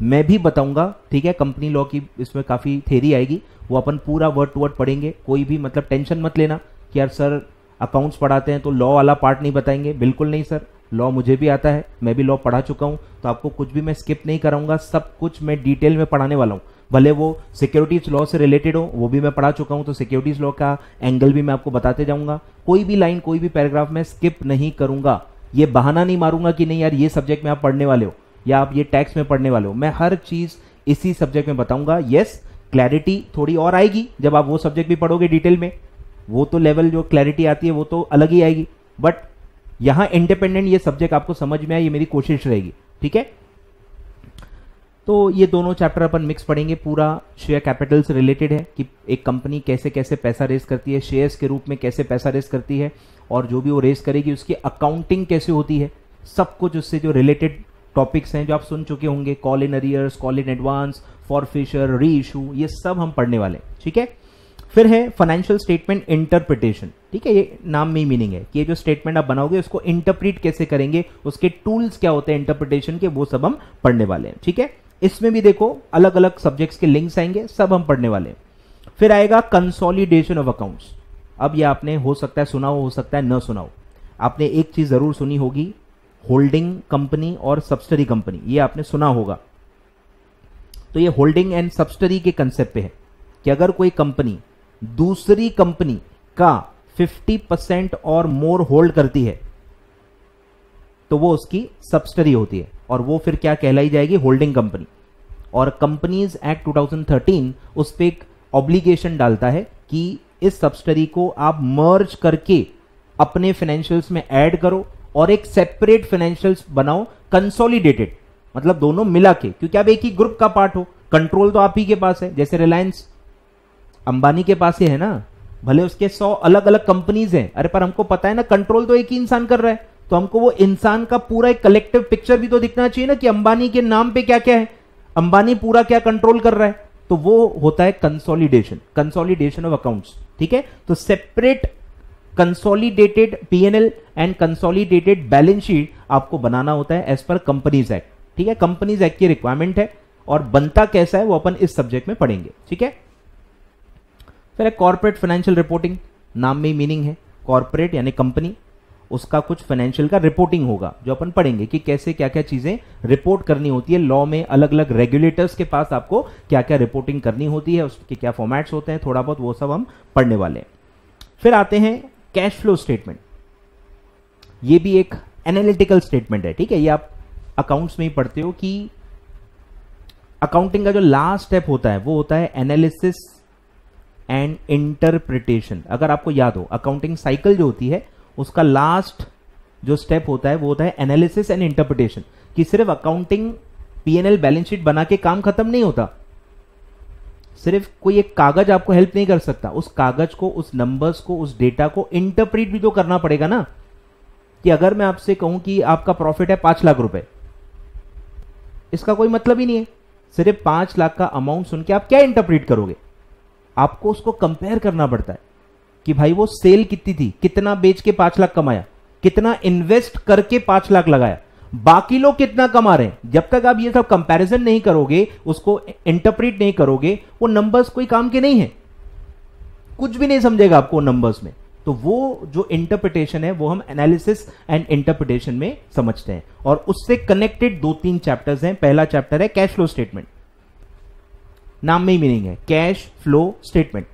मैं भी बताऊंगा, ठीक है। कंपनी लॉ की इसमें काफी थ्योरी आएगी, वो अपन पूरा वर्ड टू वर्ड पढ़ेंगे। कोई भी मतलब टेंशन मत लेना कि यार सर अकाउंट्स पढ़ाते हैं तो लॉ वाला पार्ट नहीं बताएंगे, बिल्कुल नहीं सर, लॉ मुझे भी आता है, मैं भी लॉ पढ़ा चुका हूं, तो आपको कुछ भी मैं स्किप नहीं कराऊंगा, सब कुछ मैं डिटेल में पढ़ाने वाला हूं। भले वो सिक्योरिटीज लॉ से रिलेटेड हो, वो भी मैं पढ़ा चुका हूं, तो सिक्योरिटीज लॉ का एंगल भी मैं आपको बताते जाऊंगा। कोई भी लाइन, कोई भी पैराग्राफ मैं स्किप नहीं करूंगा, ये बहाना नहीं मारूंगा कि नहीं यार ये सब्जेक्ट में आप पढ़ने वाले हो या आप ये टैक्स में पढ़ने वाले हो, मैं हर चीज इसी सब्जेक्ट में बताऊंगा। यस, क्लैरिटी थोड़ी और आएगी जब आप वो सब्जेक्ट भी पढ़ोगे डिटेल में, वो तो लेवल जो क्लैरिटी आती है वो तो अलग ही आएगी, बट यहां इंडिपेंडेंट ये सब्जेक्ट आपको समझ में आए, ये मेरी कोशिश रहेगी, ठीक है। तो ये दोनों चैप्टर अपन मिक्स पढ़ेंगे, पूरा शेयर कैपिटल से रिलेटेड है कि एक कंपनी कैसे कैसे पैसा रेस करती है, शेयर्स के रूप में कैसे पैसा रेस करती है, और जो भी वो रेस करेगी उसकी अकाउंटिंग कैसे होती है, सब कुछ उससे जो रिलेटेड टॉपिक्स हैं जो आप सुन चुके होंगे, call in arrears, call in advance, forfeiture, reissue, ये सब हम पढ़ने वाले हैं, ठीक है। फिर है फाइनेंशियल स्टेटमेंट इंटरप्रिटेशन, ठीक है, ये नाम में ही मीनिंग है कि ये जो स्टेटमेंट आप बनाओगे उसको इंटरप्रीट कैसे करेंगे, उसके टूल्स क्या होते हैं इंटरप्रिटेशन के, वो सब हम पढ़ने वाले हैं, ठीक है। इसमें भी देखो अलग अलग सब्जेक्ट्स के लिंक्स आएंगे, सब हम पढ़ने वाले हैं। फिर आएगा कंसोलिडेशन ऑफ अकाउंट्स। अब ये आपने हो सकता है सुना हो सकता है न सुना हो, आपने एक चीज जरूर सुनी होगी, होल्डिंग कंपनी और सब्सिडरी कंपनी, ये आपने सुना होगा। तो ये होल्डिंग एंड सब्सिडरी के कंसेप्ट पे है कि अगर कोई कंपनी दूसरी कंपनी का 50% और मोर होल्ड करती है तो वो उसकी सब्सिडरी होती है, और वो फिर क्या कहलाई जाएगी, होल्डिंग कंपनी। और कंपनीज एक्ट 2013 उस पर एक ऑब्लिगेशन डालता है कि इस सब्सिडरी को आप मर्ज करके अपने फाइनेंशियल्स में ऐड करो और एक सेपरेट फाइनेंशियल्स बनाओ, कंसोलिडेटेड, मतलब दोनों मिला के, क्योंकि आप एक ही ग्रुप का पार्ट हो, कंट्रोल तो आप ही के पास है। जैसे रिलायंस अंबानी के पास ही है ना, भले उसके 100 अलग अलग कंपनीज हैं, अरे पर हमको पता है ना कंट्रोल तो एक ही इंसान कर रहा है, तो हमको वो इंसान का पूरा एक कलेक्टिव पिक्चर भी तो दिखना चाहिए ना कि अंबानी के नाम पे क्या क्या है, अंबानी पूरा क्या कंट्रोल कर रहा है, तो वो होता है कंसोलिडेशन, कंसोलिडेशन ऑफ अकाउंट्स, ठीक है। तो separate consolidated PNL and consolidated balance sheet आपको बनाना होता है एज पर कंपनीज एक्ट, ठीक है। कंपनीज एक्ट की रिक्वायरमेंट है, और बनता कैसा है वो अपन इस सब्जेक्ट में पढ़ेंगे, ठीक है। फिर कॉर्पोरेट फाइनेंशियल रिपोर्टिंग, नाम में ही मीनिंग है, कॉर्पोरेट यानी कंपनी, उसका कुछ फाइनेंशियल का रिपोर्टिंग होगा जो अपन पढ़ेंगे कि कैसे क्या क्या चीजें रिपोर्ट करनी होती है। लॉ में अलग अलग रेगुलेटर्स के पास आपको क्या क्या रिपोर्टिंग करनी होती है, उसके क्या फॉर्मेट्स होते हैं, थोड़ा बहुत वो सब हम पढ़ने वाले हैं। फिर आते हैं कैश फ्लो स्टेटमेंट, ये भी एक एनालिटिकल स्टेटमेंट है, ठीक है। ये आप अकाउंट्स में ही पढ़ते हो कि अकाउंटिंग का जो लास्ट स्टेप होता है वो होता है एनालिसिस एंड इंटरप्रिटेशन। अगर आपको याद हो, अकाउंटिंग साइकिल जो होती है उसका लास्ट जो स्टेप होता है वो होता है एनालिसिस एंड इंटरप्रिटेशन, कि सिर्फ अकाउंटिंग पीएनएल बैलेंस शीट बना के काम खत्म नहीं होता, सिर्फ कोई एक कागज आपको हेल्प नहीं कर सकता, उस कागज को, उस नंबर्स को, उस डेटा को इंटरप्रीट भी तो करना पड़ेगा ना। कि अगर मैं आपसे कहूं कि आपका प्रॉफिट है 5 लाख रुपए, इसका कोई मतलब ही नहीं है, सिर्फ 5 लाख का अमाउंट सुन के आप क्या इंटरप्रीट करोगे, आपको उसको कंपेयर करना पड़ता है कि भाई वो सेल कितनी थी, कितना बेच के 5 लाख कमाया, कितना इन्वेस्ट करके 5 लाख लगाया, बाकी लोग कितना कमा रहे हैं। जब तक आप ये सब कंपैरिजन नहीं करोगे, उसको इंटरप्रेट नहीं करोगे, वो नंबर्स कोई काम के नहीं है, कुछ भी नहीं समझेगा आपको नंबर्स में। तो वो जो इंटरप्रिटेशन है वो हम एनालिसिस एंड इंटरप्रिटेशन में समझते हैं, और उससे कनेक्टेड 2-3 चैप्टर्स हैं। पहला चैप्टर है कैश फ्लो स्टेटमेंट, नाम में ही मीनिंग है कैश फ्लो स्टेटमेंट,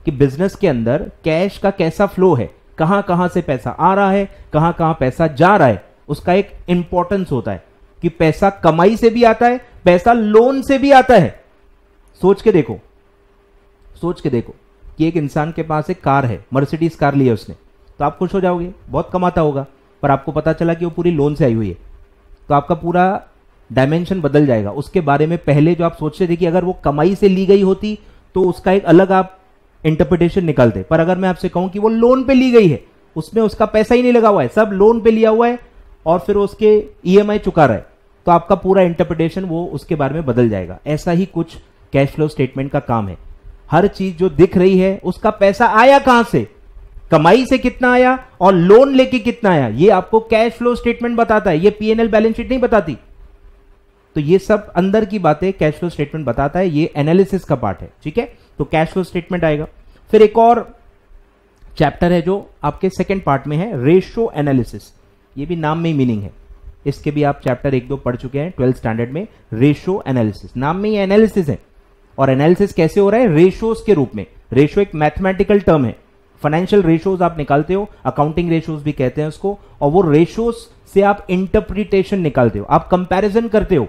कि बिजनेस के अंदर कैश का कैसा फ्लो है, कहां कहां से पैसा आ रहा है, कहां कहां पैसा जा रहा है, उसका एक इंपॉर्टेंस होता है कि पैसा कमाई से भी आता है, पैसा लोन से भी आता है। सोच के देखो कि एक इंसान के पास एक कार है, मर्सिडीज कार ली है उसने, तो आप खुश हो जाओगे, बहुत कमाता होगा, पर आपको पता चला कि वो पूरी लोन से आई हुई है, तो आपका पूरा डायमेंशन बदल जाएगा उसके बारे में। पहले जो आप सोचते थे कि अगर वो कमाई से ली गई होती तो उसका एक अलग आप इंटरप्रिटेशन निकालते, पर अगर मैं आपसे कहूं कि वो लोन पे ली गई है, उसमें उसका पैसा ही नहीं लगा हुआ है, सब लोन पे लिया हुआ है और फिर उसके ईएमआई चुका रहा है, तो आपका पूरा इंटरप्रिटेशन वो उसके बारे में बदल जाएगा। ऐसा ही कुछ कैश फ्लो स्टेटमेंट का काम है। हर चीज जो दिख रही है उसका पैसा आया कहां से, कमाई से कितना आया और लोन लेके कितना आया, ये आपको कैश फ्लो स्टेटमेंट बताता है, ये पीएनएल बैलेंस शीट नहीं बताती। तो ये सब अंदर की बातें कैश फ्लो स्टेटमेंट बताता है, ये एनालिसिस का पार्ट है, ठीक है। तो कैश फ्लो स्टेटमेंट आएगा। फिर एक और चैप्टर है जो आपके सेकंड पार्ट में है, रेशियो एनालिसिस। ये भी नाम में ही मीनिंग है, इसके भी आप चैप्टर 1-2 पढ़ चुके हैं 12th स्टैंडर्ड में। रेशियो एनालिसिस, नाम में ही एनालिसिस है, और एनालिसिस कैसे हो रहा है, रेशियोज के रूप में। रेशियो एक मैथमेटिकल टर्म है, फाइनेंशियल रेशियोज आप निकालते हो, अकाउंटिंग रेशियोज भी कहते हैं उसको, और वो रेशियोज से आप इंटरप्रिटेशन निकालते हो, आप कंपैरिजन करते हो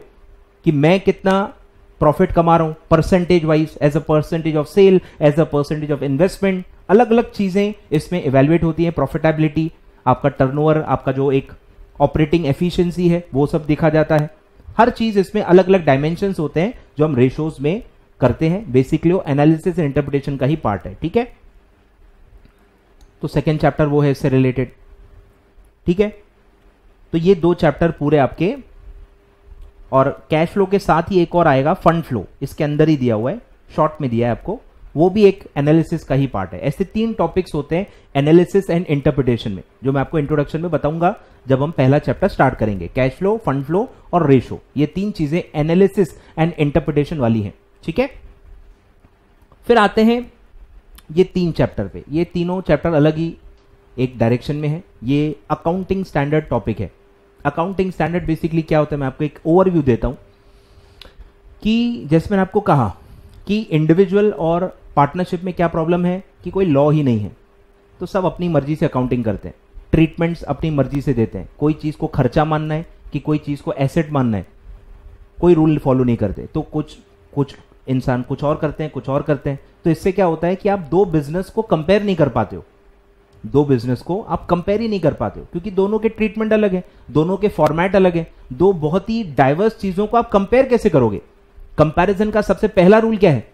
कि मैं कितना प्रॉफिट कमा रहा हूं percentage wise, as a percentage of sale, as a percentage of investment, अलग अलग चीजें इसमें इवेल्युएट होती है। प्रॉफिटेबिलिटी, आपका टर्नओवर, आपका जो एक ऑपरेटिंग एफिशिएंसी है, वो सब दिखा जाता है। हर चीज इसमें अलग अलग डायमेंशंस होते हैं जो हम रेशियोज में करते हैं। बेसिकली वो एनालिसिस एंड इंटरप्रिटेशन का ही पार्ट है, ठीक है। तो सेकेंड चैप्टर वो है इससे रिलेटेड, ठीक है। तो ये 2 चैप्टर पूरे आपके, और कैश फ्लो के साथ ही एक और आएगा फंड फ्लो, इसके अंदर ही दिया हुआ है, शॉर्ट में दिया है आपको, वो भी एक एनालिसिस का ही पार्ट है। ऐसे 3 टॉपिक्स होते हैं एनालिसिस एंड इंटरप्रिटेशन में, जो मैं आपको इंट्रोडक्शन में बताऊंगा जब हम पहला चैप्टर स्टार्ट करेंगे। कैश फ्लो, फंड फ्लो और रेशो, ये 3 चीजें एनालिसिस एंड इंटरप्रिटेशन वाली हैं, ठीक है। फिर आते हैं ये 3 चैप्टर पे, ये तीनों चैप्टर अलग ही एक डायरेक्शन में है। ये अकाउंटिंग स्टैंडर्ड टॉपिक है। अकाउंटिंग स्टैंडर्ड बेसिकली क्या होता है, मैं आपको एक ओवरव्यू देता हूं कि जैसे मैंने आपको कहा कि इंडिविजुअल और पार्टनरशिप में क्या प्रॉब्लम है कि कोई लॉ ही नहीं है, तो सब अपनी मर्जी से अकाउंटिंग करते हैं, ट्रीटमेंट्स अपनी मर्जी से देते हैं। कोई चीज को खर्चा मानना है कि कोई चीज को एसेट मानना है, कोई रूल फॉलो नहीं करते। तो कुछ इंसान कुछ और करते हैं, कुछ और करते हैं। तो इससे क्या होता है कि आप 2 बिजनेस को कंपेयर नहीं कर पाते हो, 2 बिजनेस को आप कंपेयर ही नहीं कर पाते हो, क्योंकि दोनों के ट्रीटमेंट अलग है, दोनों के फॉर्मेट अलग है। 2 बहुत ही डाइवर्स चीजों को आप कंपेयर कैसे करोगे। कंपैरिजन का सबसे पहला रूल क्या है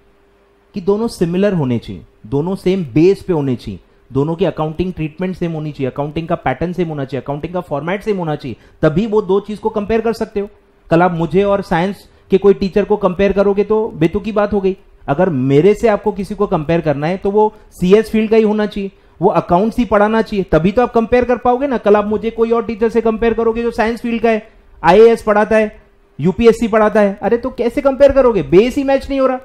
कि दोनों सिमिलर होने चाहिए, दोनों सेम बेस पे होने चाहिए, दोनों की अकाउंटिंग ट्रीटमेंट सेम होनी चाहिए, अकाउंटिंग का पैटर्न सेम होना चाहिए, अकाउंटिंग का फॉर्मेट सेम होना चाहिए, तभी वो 2 चीज को कंपेयर कर सकते हो। कल आप मुझे और साइंस के कोई टीचर को कंपेयर करोगे तो बेतुकी बात हो गई। अगर मेरे से आपको किसी को कंपेयर करना है तो वो सीएस फील्ड का ही होना चाहिए, वो अकाउंट्स ही पढ़ाना चाहिए, तभी तो आप कंपेयर कर पाओगे ना। कल आप मुझे कोई और टीचर से कंपेयर करोगे जो साइंस फील्ड का है, आईएएस पढ़ाता है, यूपीएससी पढ़ाता है, अरे तो कैसे कंपेयर करोगे, बेस ही मैच नहीं हो रहा।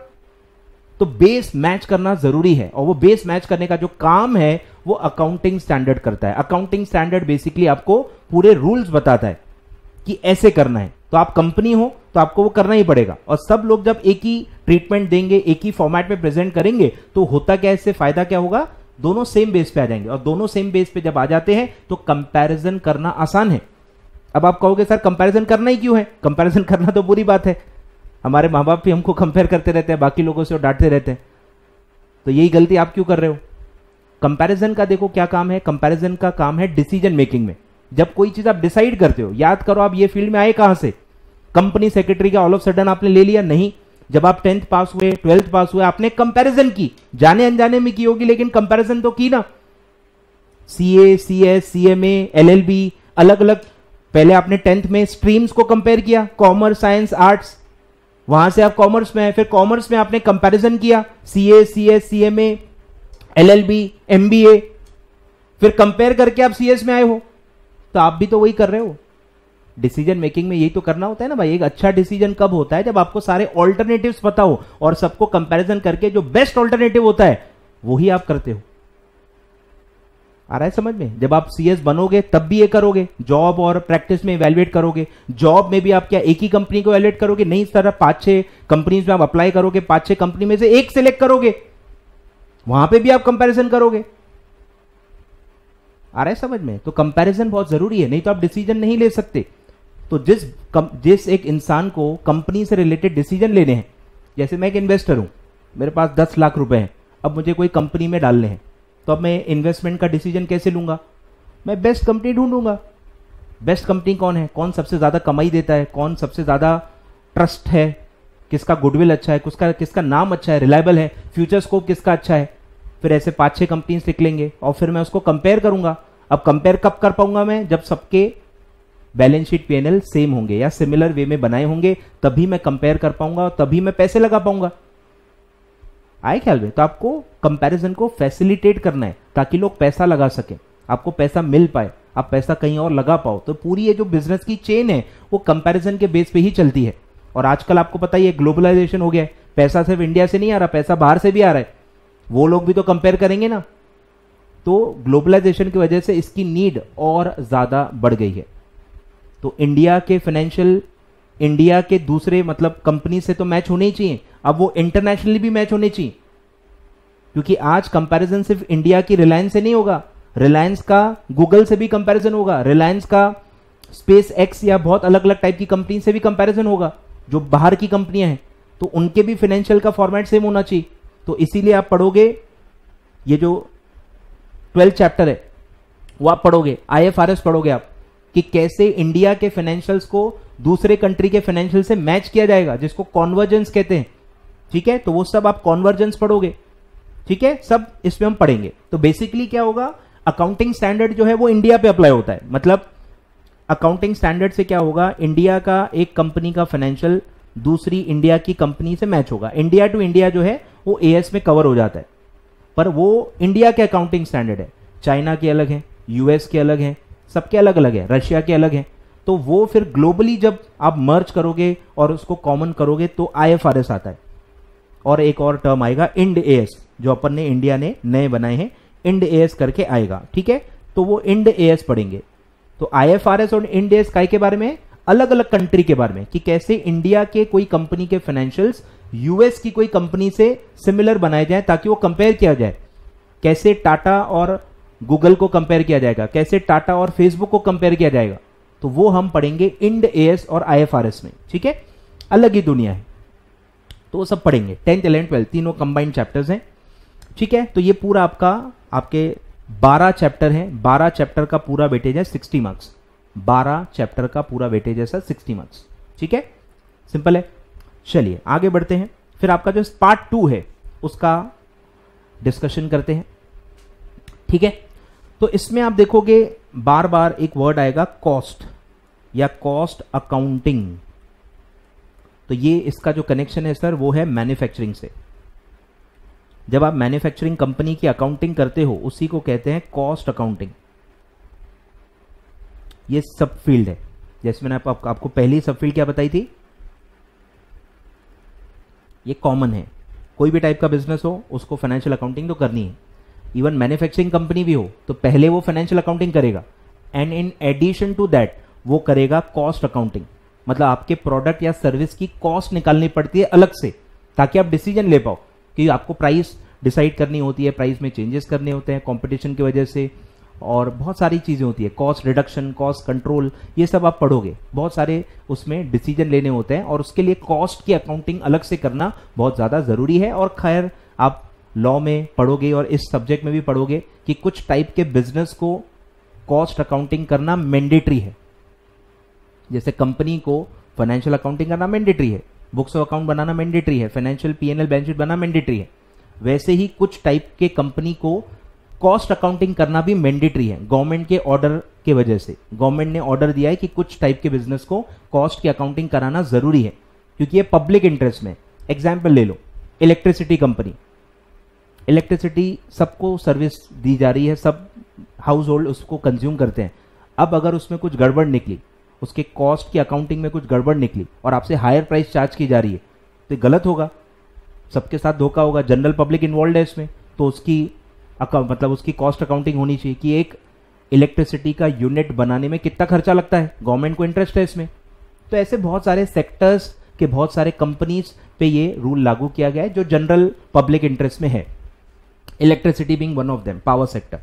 तो बेस मैच करना जरूरी है, और वो बेस मैच करने का जो काम है वो अकाउंटिंग स्टैंडर्ड करता है। अकाउंटिंग स्टैंडर्ड बेसिकली आपको पूरे रूल्स बताता है कि ऐसे करना है। तो आप कंपनी हो तो आपको वो करना ही पड़ेगा, और सब लोग जब एक ही ट्रीटमेंट देंगे, एक ही फॉर्मेट में प्रेजेंट करेंगे, तो होता क्या, इससे फायदा क्या होगा, दोनों सेम बेस पे आ जाएंगे, और दोनों सेम बेस पे जब आ जाते हैं तो कंपैरिजन करना आसान है। अब आप कहोगे सर कंपैरिजन करना ही क्यों है, कंपैरिजन करना तो बुरी बात है, हमारे माँ बाप भी हमको कंपेयर करते रहते हैं बाकी लोगों से और डांटते रहते हैं, तो यही गलती आप क्यों कर रहे हो। कंपैरिजन का देखो क्या काम है, कंपैरिजन का काम है डिसीजन मेकिंग में। जब कोई चीज आप डिसाइड करते हो, याद करो आप ये फील्ड में आए कहां से, कंपनी सेक्रेटरी का ऑल ऑफ सडन आपने ले लिया, नहीं। जब आप 10th पास हुए, 12th पास हुए, आपने कंपैरिजन की, जाने अनजाने में की होगी, लेकिन कंपैरिजन तो की ना। सीए, सीएस, सीएमए, एलएलबी, अलग अलग, पहले आपने 10th में स्ट्रीम्स को कंपेयर किया, कॉमर्स, साइंस, आर्ट्स, वहां से आप कॉमर्स में आए, फिर कॉमर्स में आपने कंपैरिजन किया, CA, CS, CMA, LLB, MBA, फिर कंपेयर करके आप सीएस में आए हो। तो आप भी तो वही कर रहे हो। डिसीजन मेकिंग में यही तो करना होता है ना भाई। एक अच्छा डिसीजन कब होता है? जब आपको सारे ऑल्टरनेटिव्स पता हो और सबको कंपैरिजन करके जो बेस्ट ऑल्टरनेटिव होता है वही आप करते हो। आ रहा है समझ में? जब आप सीएस बनोगे तब भी ये करोगे, जॉब और प्रैक्टिस में इवैल्यूएट करोगे। जॉब में भी आप क्या एक ही कंपनी को इवैल्यूएट करोगे? नहीं, इस तरह 5-6 कंपनीज में आप अप्लाई करोगे, 5-6 कंपनी में से एक सिलेक्ट करोगे, वहां पे भी आप कंपैरिजन करोगे। आ रहा है समझ में? तो कंपैरिजन बहुत जरूरी है, नहीं तो आप डिसीजन नहीं ले सकते। तो जिस एक इंसान को कंपनी से रिलेटेड डिसीजन लेने हैं, जैसे मैं एक इन्वेस्टर हूं, मेरे पास 10 लाख रुपए हैं, अब मुझे कोई कंपनी में डालने हैं, तो अब मैं इन्वेस्टमेंट का डिसीजन कैसे लूंगा? मैं बेस्ट कंपनी ढूंढूंगा। बेस्ट कंपनी कौन है? कौन सबसे ज्यादा कमाई देता है? कौन सबसे ज्यादा ट्रस्ट है? किसका गुडविल अच्छा है? किसका नाम अच्छा है, रिलायबल है? फ्यूचर स्कोप किसका अच्छा है? फिर ऐसे 5-6 कंपनीज निकलेंगे और फिर मैं उसको कंपेयर करूंगा। अब कंपेयर कब कर पाऊंगा मैं? जब सबके बैलेंस शीट पीएनएल सेम होंगे या सिमिलर वे में बनाए होंगे, तभी मैं कंपेयर कर पाऊंगा और तभी मैं पैसे लगा पाऊंगा। आए ख्याल में? तो आपको कंपैरिजन को फैसिलिटेट करना है ताकि लोग पैसा लगा सके, आपको पैसा मिल पाए, आप पैसा कहीं और लगा पाओ। तो पूरी ये जो बिजनेस की चेन है वो कंपैरिजन के बेस पे ही चलती है। और आजकल आपको पता ही है ग्लोबलाइजेशन हो गया है, पैसा सिर्फ इंडिया से नहीं आ रहा, पैसा बाहर से भी आ रहा है। वो लोग भी तो कंपेयर करेंगे ना। तो ग्लोबलाइजेशन की वजह से इसकी नीड और ज्यादा बढ़ गई है। तो इंडिया के फाइनेंशियल, इंडिया के दूसरे मतलब कंपनी से तो मैच होने ही चाहिए, अब वो इंटरनेशनली भी मैच होने चाहिए। क्योंकि आज कंपैरिजन सिर्फ इंडिया की रिलायंस से नहीं होगा, रिलायंस का गूगल से भी कंपैरिजन होगा, रिलायंस का स्पेस एक्स या बहुत अलग अलग टाइप की कंपनी से भी कंपैरिजन होगा जो बाहर की कंपनियां हैं। तो उनके भी फाइनेंशियल का फॉर्मेट सेम होना चाहिए। तो इसीलिए आप पढ़ोगे, ये जो 12th चैप्टर है वो आप पढ़ोगे, IFRS पढ़ोगे आप, कि कैसे इंडिया के फाइनेंशियल्स को दूसरे कंट्री के फाइनेंशियल से मैच किया जाएगा, जिसको कॉन्वर्जेंस कहते हैं। ठीक है, तो वो सब आप कॉन्वर्जेंस पढ़ोगे। ठीक है, सब इसमें हम पढ़ेंगे। तो बेसिकली क्या होगा, अकाउंटिंग स्टैंडर्ड जो है वो इंडिया पे अप्लाई होता है। मतलब अकाउंटिंग स्टैंडर्ड से क्या होगा, इंडिया का एक कंपनी का फाइनेंशियल दूसरी इंडिया की कंपनी से मैच होगा। इंडिया टू इंडिया जो है वो AS में कवर हो जाता है, पर वो इंडिया के अकाउंटिंग स्टैंडर्ड है। चाइना के अलग है, US के अलग है, सबके अलग अलग है, रशिया के अलग है। तो वो फिर ग्लोबली जब आप मर्ज करोगे और उसको कॉमन करोगे तो IFRS आता है। और एक और टर्म आएगा इंड AS, जो अपन ने इंडिया ने नए बनाए हैं, इंड AS करके आएगा। ठीक है, तो वो इंड AS पढ़ेंगे। तो IFRS और इंड AS काय के बारे में, अलग अलग कंट्री के बारे में, कि कैसे इंडिया के कोई कंपनी के फाइनेंशियल्स US की कोई कंपनी से सिमिलर बनाए जाए ताकि वो कंपेयर किया जाए। कैसे टाटा और गूगल को कंपेयर किया जाएगा, कैसे टाटा और फेसबुक को कंपेयर किया जाएगा, तो वो हम पढ़ेंगे इंड AS और IFRS में। ठीक है, अलग ही दुनिया है, तो वो सब पढ़ेंगे। 10th 11th 12th तीनों कंबाइंड चैप्टर्स हैं। ठीक है, तो ये पूरा आपके 12 चैप्टर हैं। 12 चैप्टर का पूरा वेटेज है 60 मार्क्स। 12 चैप्टर का पूरा वेटेज है सर 60 मार्क्स। ठीक है, सिंपल है। चलिए आगे बढ़ते हैं। फिर आपका जो पार्ट 2 है उसका डिस्कशन करते हैं। ठीक है, तो इसमें आप देखोगे बार बार एक वर्ड आएगा कॉस्ट या कॉस्ट अकाउंटिंग। तो ये इसका जो कनेक्शन है सर वो है मैन्युफैक्चरिंग से। जब आप मैन्युफैक्चरिंग कंपनी की अकाउंटिंग करते हो उसी को कहते हैं कॉस्ट अकाउंटिंग। ये सब फील्ड है। जैसे मैंने आपको पहली सब फील्ड क्या बताई थी, ये कॉमन है। कोई भी टाइप का बिजनेस हो उसको फाइनेंशियल अकाउंटिंग तो करनी है। इवन मैन्युफैक्चरिंग कंपनी भी हो तो पहले वो फाइनेंशियल अकाउंटिंग करेगा, and in addition to that वो करेगा कॉस्ट अकाउंटिंग। मतलब आपके प्रोडक्ट या सर्विस की कॉस्ट निकालनी पड़ती है अलग से, ताकि आप डिसीजन ले पाओ। कि आपको प्राइस डिसाइड करनी होती है, प्राइस में चेंजेस करने होते हैं कंपटीशन की वजह से, और बहुत सारी चीजें होती है, कॉस्ट रिडक्शन, कॉस्ट कंट्रोल, ये सब आप पढ़ोगे। बहुत सारे उसमें डिसीजन लेने होते हैं और उसके लिए कॉस्ट की अकाउंटिंग अलग से करना बहुत ज्यादा जरूरी है। और खैर आप लॉ में पढ़ोगे और इस सब्जेक्ट में भी पढ़ोगे कि कुछ टाइप के बिजनेस को कॉस्ट अकाउंटिंग करना मैंडेटरी है। जैसे कंपनी को फाइनेंशियल अकाउंटिंग करना मैंडेटरी है, books of account banana mandatory है, फाइनेंशियल P&L बैलेंस शीट बनाना मैंडेटरी है, वैसे ही कुछ टाइप के कंपनी को कॉस्ट अकाउंटिंग करना भी मैंडेटरी है। गवर्नमेंट के ऑर्डर के वजह से गवर्नमेंट ने ऑर्डर दिया है कि कुछ टाइप के बिजनेस को कॉस्ट की अकाउंटिंग कराना जरूरी है, क्योंकि ये पब्लिक इंटरेस्ट में। एग्जाम्पल ले लो, इलेक्ट्रिसिटी कंपनी, इलेक्ट्रिसिटी सबको सर्विस दी जा रही है, सब हाउस होल्ड उसको कंज्यूम करते हैं। अब अगर उसमें कुछ गड़बड़ निकली, उसके कॉस्ट की अकाउंटिंग में कुछ गड़बड़ निकली और आपसे हायर प्राइस चार्ज की जा रही है, तो गलत होगा, सबके साथ धोखा होगा, जनरल पब्लिक इन्वॉल्व है इसमें, तो उसकी मतलब उसकी कॉस्ट अकाउंटिंग होनी चाहिए कि एक इलेक्ट्रिसिटी का यूनिट बनाने में कितना खर्चा लगता है, गवर्नमेंट को इंटरेस्ट है इसमें। तो ऐसे बहुत सारे सेक्टर्स के बहुत सारे कंपनीज पे ये रूल लागू किया गया है जो जनरल पब्लिक इंटरेस्ट में है, electricity being one of them, power sector.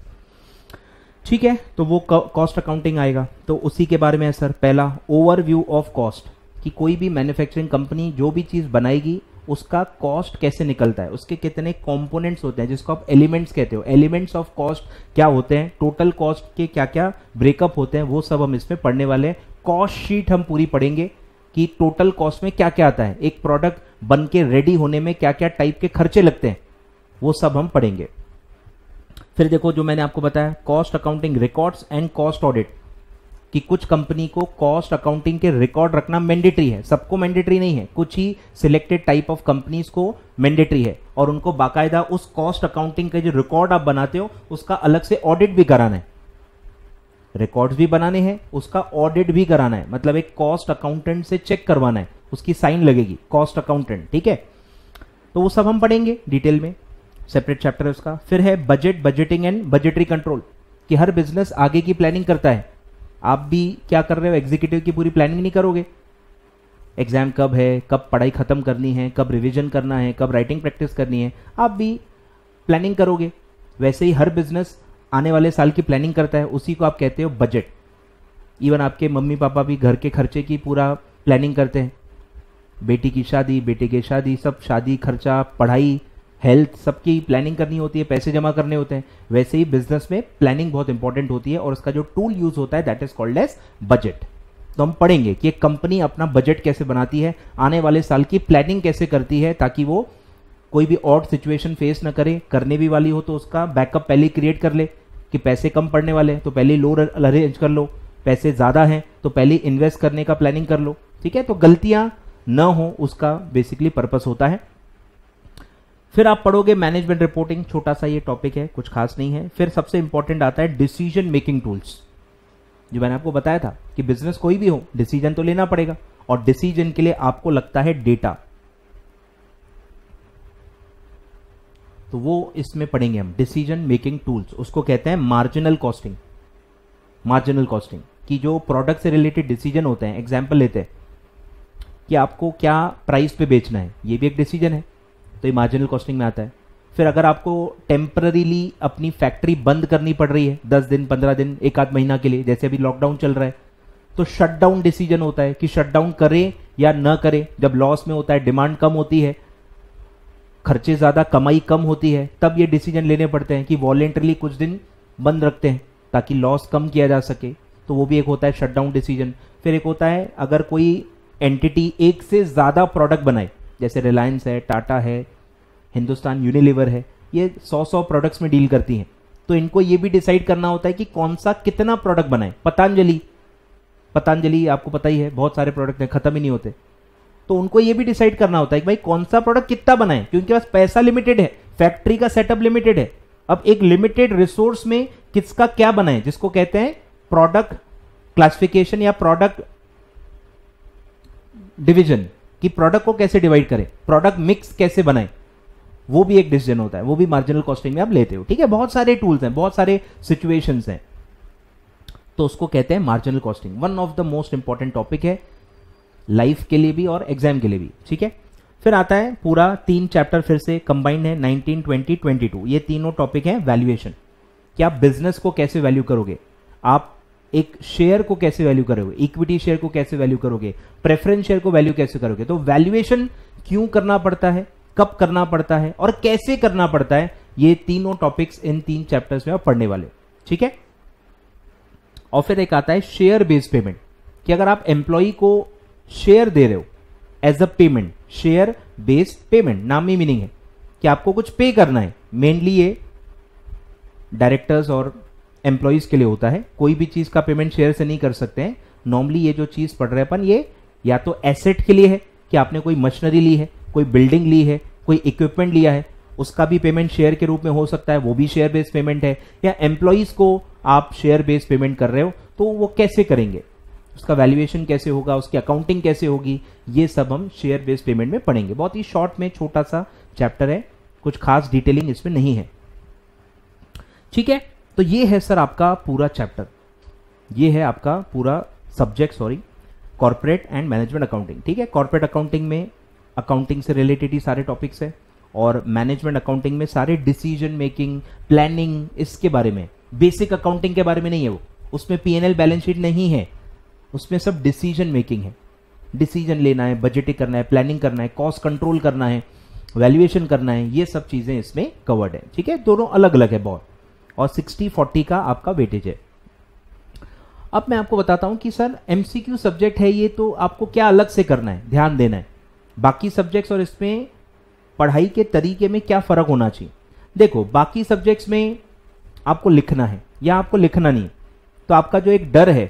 ठीक है, तो वो कॉस्ट अकाउंटिंग आएगा, तो उसी के बारे में है सर। पहला ओवरव्यू ऑफ कॉस्ट, कि कोई भी मैन्युफैक्चरिंग कंपनी जो भी चीज बनाएगी उसका कॉस्ट कैसे निकलता है, उसके कितने कंपोनेंट्स होते हैं जिसको आप एलिमेंट्स कहते हो, एलिमेंट्स ऑफ कॉस्ट क्या होते हैं, टोटल कॉस्ट के क्या क्या ब्रेकअप होते हैं, वो सब हम इसमें पढ़ने वाले हैं। कॉस्ट शीट हम पूरी पढ़ेंगे कि टोटल कॉस्ट में क्या क्या आता है, एक प्रोडक्ट बन के रेडी होने में क्या क्या टाइप के खर्चे लगते हैं, वो सब हम पढ़ेंगे। फिर देखो जो मैंने आपको बताया, cost accounting records and cost audit, कि कुछ कंपनी को कॉस्ट अकाउंटिंग के रिकॉर्ड रखना मैंडेटरी है, सबको मैंडेटरी नहीं है, कुछ ही सिलेक्टेड टाइप ऑफ कंपनीज को मैंडेटरी है, और उनको बाकायदा उस कॉस्ट अकाउंटिंग के जो रिकॉर्ड आप बनाते हो उसका अलग से ऑडिट भी कराना है, रिकॉर्ड्स भी बनाने हैं, उसका ऑडिट भी कराना है, मतलब एक कॉस्ट अकाउंटेंट से चेक करवाना है, उसकी साइन लगेगी, कॉस्ट अकाउंटेंट। ठीक है, तो वो सब हम पढ़ेंगे डिटेल में, सेपरेट चैप्टर है उसका। फिर है budget, budgeting and budgetary control, कि हर बिजनेस आगे की प्लानिंग करता है, आप भी क्या कर रहे हो, एग्जीक्यूटिव की पूरी प्लानिंग नहीं करोगे, एग्जाम कब है, कब पढ़ाई खत्म करनी है, कब रिवीजन करना है, कब राइटिंग प्रैक्टिस करनी है, आप भी प्लानिंग करोगे। वैसे ही हर बिजनेस आने वाले साल की प्लानिंग करता है, उसी को आप कहते हो बजट। इवन आपके मम्मी पापा भी घर के खर्चे की पूरा प्लानिंग करते हैं, बेटी की शादी, बेटे की शादी, सब शादी खर्चा, पढ़ाई, हेल्थ, सबकी प्लानिंग करनी होती है, पैसे जमा करने होते हैं। वैसे ही बिजनेस में प्लानिंग बहुत इंपॉर्टेंट होती है और उसका जो टूल यूज होता है that is called as budget. तो हम पढ़ेंगे कि एक कंपनी अपना बजट कैसे बनाती है, आने वाले साल की प्लानिंग कैसे करती है, ताकि वो कोई भी ऑड सिचुएशन फेस ना करे, करने भी वाली हो तो उसका बैकअप पहले ही क्रिएट कर ले, कि पैसे कम पड़ने वाले हैं तो पहले लोन अरेंज कर लो, पैसे ज्यादा हैं तो पहले इन्वेस्ट करने का प्लानिंग कर लो। ठीक है, तो गलतियां न हो उसका बेसिकली पर्पस होता है। फिर आप पढ़ोगे मैनेजमेंट रिपोर्टिंग, छोटा सा ये टॉपिक है, कुछ खास नहीं है। फिर सबसे इंपॉर्टेंट आता है डिसीजन मेकिंग टूल्स, जो मैंने आपको बताया था कि बिजनेस कोई भी हो डिसीजन तो लेना पड़ेगा, और डिसीजन के लिए आपको लगता है डेटा, तो वो इसमें पढ़ेंगे हम डिसीजन मेकिंग टूल्स, उसको कहते हैं मार्जिनल कॉस्टिंग। मार्जिनल कॉस्टिंग की जो प्रोडक्ट से रिलेटेड डिसीजन होते हैं, एग्जाम्पल लेते हैं कि आपको क्या प्राइस पे बेचना है, ये भी एक डिसीजन है, तो ये मार्जिनल कॉस्टिंग में आता है। फिर अगर आपको टेम्पररीली अपनी फैक्ट्री बंद करनी पड़ रही है 10 दिन 15 दिन एक आध महीना के लिए, जैसे अभी लॉकडाउन चल रहा है, तो शटडाउन डिसीजन होता है कि शटडाउन करें या न करें। जब लॉस में होता है, डिमांड कम होती है, खर्चे ज्यादा, कमाई कम होती है, तब ये डिसीजन लेने पड़ते हैं कि वॉलेंटरली कुछ दिन बंद रखते हैं ताकि लॉस कम किया जा सके, तो वो भी एक होता है शटडाउन डिसीजन। फिर एक होता है अगर कोई एंटिटी एक से ज्यादा प्रोडक्ट बनाए, जैसे रिलायंस है, टाटा है, हिंदुस्तान यूनिलीवर है, ये 100 प्रोडक्ट्स में डील करती हैं, तो इनको ये भी डिसाइड करना होता है कि कौन सा कितना प्रोडक्ट बनाए। पतंजलि आपको पता ही है, बहुत सारे प्रोडक्ट हैं, खत्म ही नहीं होते, तो उनको ये भी डिसाइड करना होता है कि भाई कौन सा प्रोडक्ट कितना बनाए, क्योंकि बस पैसा लिमिटेड है, फैक्ट्री का सेटअप लिमिटेड है। अब एक लिमिटेड रिसोर्स में किसका क्या बनाए, जिसको कहते हैं प्रोडक्ट क्लासिफिकेशन या प्रोडक्ट डिवीजन, कि प्रोडक्ट को कैसे डिवाइड करें, प्रोडक्ट मिक्स कैसे बनाए, वो भी एक डिसीजन होता है, वो भी मार्जिनल कॉस्टिंग में आप लेते हो। ठीक है, बहुत सारे टूल्स हैं, बहुत सारे सिचुएशंस हैं, तो उसको कहते हैं marginal costing. One of the most important topic है लाइफ के लिए भी और एग्जाम के लिए भी। ठीक है, फिर आता है पूरा 3 चैप्टर फिर से कंबाइंड है, 19, 20, 22, ये तीनों टॉपिक है वैल्यूएशन, कि आप बिजनेस को कैसे वैल्यू करोगे, आप एक शेयर को कैसे वैल्यू करोगे, इक्विटी शेयर को कैसे वैल्यू करोगे, प्रेफरेंस शेयर को वैल्यू कैसे करोगे। तो वैल्यूएशन क्यों करना पड़ता है, कब करना पड़ता है और कैसे करना पड़ता है, ये तीनों टॉपिक्स इन 3 चैप्टर्स में आप पढ़ने वाले। ठीक है, और फिर एक आता है शेयर बेस्ड पेमेंट, कि अगर आप एम्प्लॉय को शेयर दे रहे हो as a payment, share based payment, नाम ही मीनिंग है कि आपको कुछ पे करना है। मेनली ये डायरेक्टर्स और एम्प्लॉयज के लिए होता है, कोई भी चीज का पेमेंट शेयर से नहीं कर सकते हैं। नॉर्मली ये जो चीज पढ़ रहे हैं अपन, ये या तो एसेट के लिए है कि आपने कोई मशीनरी ली है, कोई बिल्डिंग ली है, कोई इक्विपमेंट लिया है, उसका भी पेमेंट शेयर के रूप में हो सकता है, वो भी शेयर बेस्ड पेमेंट है, या एम्प्लॉयज को आप शेयर बेस्ड पेमेंट कर रहे हो तो वो कैसे करेंगे, उसका वैल्यूएशन कैसे होगा, उसकी अकाउंटिंग कैसे होगी, ये सब हम शेयर बेस्ड पेमेंट में पढ़ेंगे। बहुत ही शॉर्ट में छोटा सा चैप्टर है, कुछ खास डिटेलिंग इसमें नहीं है। ठीक है, तो ये है सर आपका पूरा चैप्टर, ये है आपका पूरा subject, sorry, corporate and management accounting. ठीक है, कॉर्पोरेट अकाउंटिंग में अकाउंटिंग से रिलेटेड ही सारे टॉपिक्स है, और मैनेजमेंट अकाउंटिंग में सारे डिसीजन मेकिंग, प्लानिंग, इसके बारे में, बेसिक अकाउंटिंग के बारे में नहीं है वो, उसमें P&L बैलेंस शीट नहीं है, उसमें सब डिसीजन मेकिंग है, डिसीजन लेना है, बजटिंग करना है, प्लानिंग करना है, कॉस्ट कंट्रोल करना है, वैल्यूएशन करना है, ये सब चीजें इसमें कवर्ड है। ठीक है, दोनों अलग अलग है बहुत, और 60-40 का आपका वेटेज है। अब मैं आपको बताता हूं कि सर MCQ सब्जेक्ट है ये, तो आपको क्या अलग से करना है, ध्यान देना है, बाकी सब्जेक्ट्स और इसमें पढ़ाई के तरीके में क्या फर्क होना चाहिए। देखो, बाकी सब्जेक्ट्स में आपको लिखना है या आपको लिखना नहीं, तो आपका जो एक डर है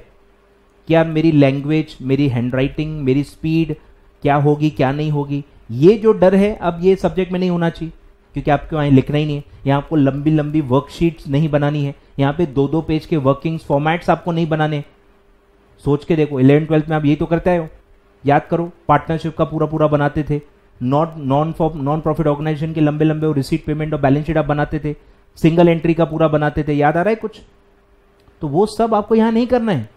कि यार मेरी लैंग्वेज, मेरी हैंडराइटिंग, मेरी स्पीड क्या होगी क्या नहीं होगी, ये जो डर है अब ये सब्जेक्ट में नहीं होना चाहिए, क्योंकि आपको वहाँ लिखना ही नहीं है, यहाँ आपको लंबी लंबी वर्कशीट्स नहीं बनानी है, यहाँ पे 2-2 पेज के वर्किंग्स फॉर्मेट्स आपको नहीं बनाने। सोच के देखो, 11th-12th में आप यही तो करते हो, याद करो, पार्टनरशिप का पूरा पूरा बनाते थे, नॉन प्रॉफिट ऑर्गेनाइजेशन के लंबे लंबे रिसीट पेमेंट और बैलेंस शीट आप बनाते थे, सिंगल एंट्री का पूरा बनाते थे, याद आ रहा है कुछ? तो वो सब आपको यहां नहीं करना है,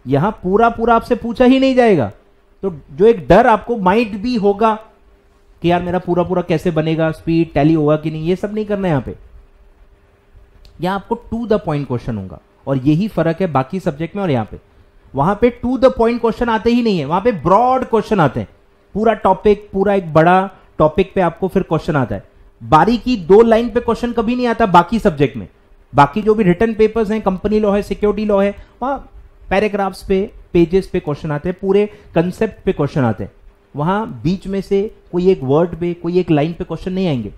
यहां पूरा पूरा आपसे पूछा ही नहीं जाएगा। तो जो एक डर आपको माइट भी होगा कि यार मेरा पूरा पूरा कैसे बनेगा, स्पीड टैली होगा कि नहीं, ये सब नहीं करना है यहां पे। यहां आपको टू द पॉइंट क्वेश्चन होगा, और यही फर्क है बाकी सब्जेक्ट में और यहां पे। वहां पे टू द पॉइंट क्वेश्चन आते ही नहीं है, वहां पे ब्रॉड क्वेश्चन आते हैं, पूरा टॉपिक, पूरा एक बड़ा टॉपिक पे आपको फिर क्वेश्चन आता है। बारीकी 2 लाइन पे क्वेश्चन कभी नहीं आता बाकी सब्जेक्ट में। बाकी जो भी रिटर्न पेपर्स हैं, कंपनी लॉ है, सिक्योरिटी लॉ है, वहां पैराग्राफ्स पे, पेजेस पे क्वेश्चन आते हैं, पूरे कंसेप्ट पे क्वेश्चन आते हैं। वहां बीच में से कोई एक वर्ड पे, कोई एक लाइन पे क्वेश्चन नहीं आएंगे,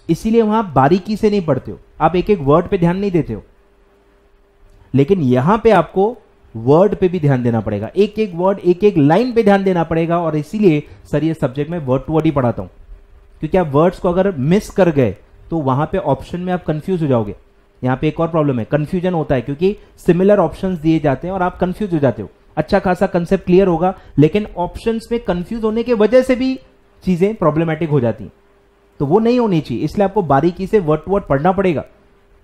इसीलिए वहां बारीकी से नहीं पढ़ते हो, आप एक एक वर्ड पे ध्यान नहीं देते हो। लेकिन यहां पे आपको वर्ड पे भी ध्यान देना पड़ेगा, एक एक वर्ड, एक एक लाइन पे ध्यान देना पड़ेगा। और इसीलिए सर ये सब्जेक्ट में वर्ड टू वर्ड ही पढ़ाता हूं, क्योंकि आप वर्ड्स को अगर मिस कर गए तो वहां पे ऑप्शन में आप कंफ्यूज हो जाओगे। यहां पे एक और प्रॉब्लम है, कंफ्यूजन होता है, क्योंकि सिमिलर ऑप्शंस दिए जाते हैं और आप कंफ्यूज हो जाते हो। अच्छा खासा कंसेप्ट क्लियर होगा, लेकिन ऑप्शंस में कंफ्यूज होने की वजह से भी चीजें प्रॉब्लमेटिक हो जाती, तो वो नहीं होनी चाहिए। इसलिए आपको बारीकी से वर्ड टू वर्ड पढ़ना पड़ेगा,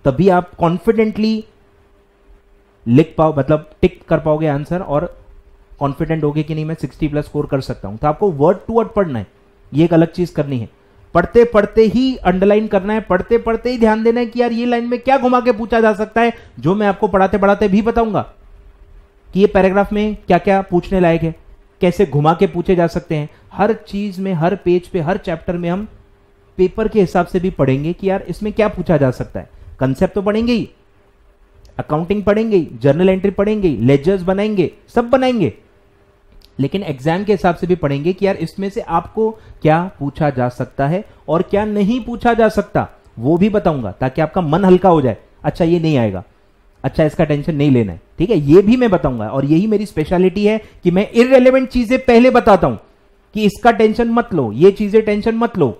तभी आप कॉन्फिडेंटली लिख पाओ, मतलब टिक कर पाओगे आंसर, और कॉन्फिडेंट होगे कि नहीं मैं 60+ स्कोर कर सकता हूं। तो आपको वर्ड टू वर्ड पढ़ना है, ये एक अलग चीज करनी है। पढ़ते पढ़ते ही अंडरलाइन करना है, पढ़ते पढ़ते ही ध्यान देना है कि यार ये लाइन में क्या घुमा के पूछा जा सकता है, जो मैं आपको पढ़ाते पढ़ाते भी बताऊंगा कि ये पैराग्राफ में क्या क्या पूछने लायक है, कैसे घुमा के पूछे जा सकते हैं। हर चीज में, हर पेज पे, हर चैप्टर में हम पेपर के हिसाब से भी पढ़ेंगे कि यार इसमें क्या पूछा जा सकता है। कंसेप्ट तो पढ़ेंगे ही, अकाउंटिंग पढ़ेंगे, जर्नल एंट्री पढ़ेंगे, लेजर्स बनाएंगे, सब बनाएंगे, लेकिन एग्जाम के हिसाब से भी पढ़ेंगे कि यार इसमें से आपको क्या पूछा जा सकता है और क्या नहीं पूछा जा सकता, वो भी बताऊंगा, ताकि आपका मन हल्का हो जाए। अच्छा ये नहीं आएगा, अच्छा इसका टेंशन नहीं लेना है, ठीक है, ये भी मैं बताऊंगा। और यही मेरी स्पेशलिटी है कि मैं इररिलेवेंट चीजें पहले बताता हूं कि इसका टेंशन मत लो, ये चीजें टेंशन मत लो,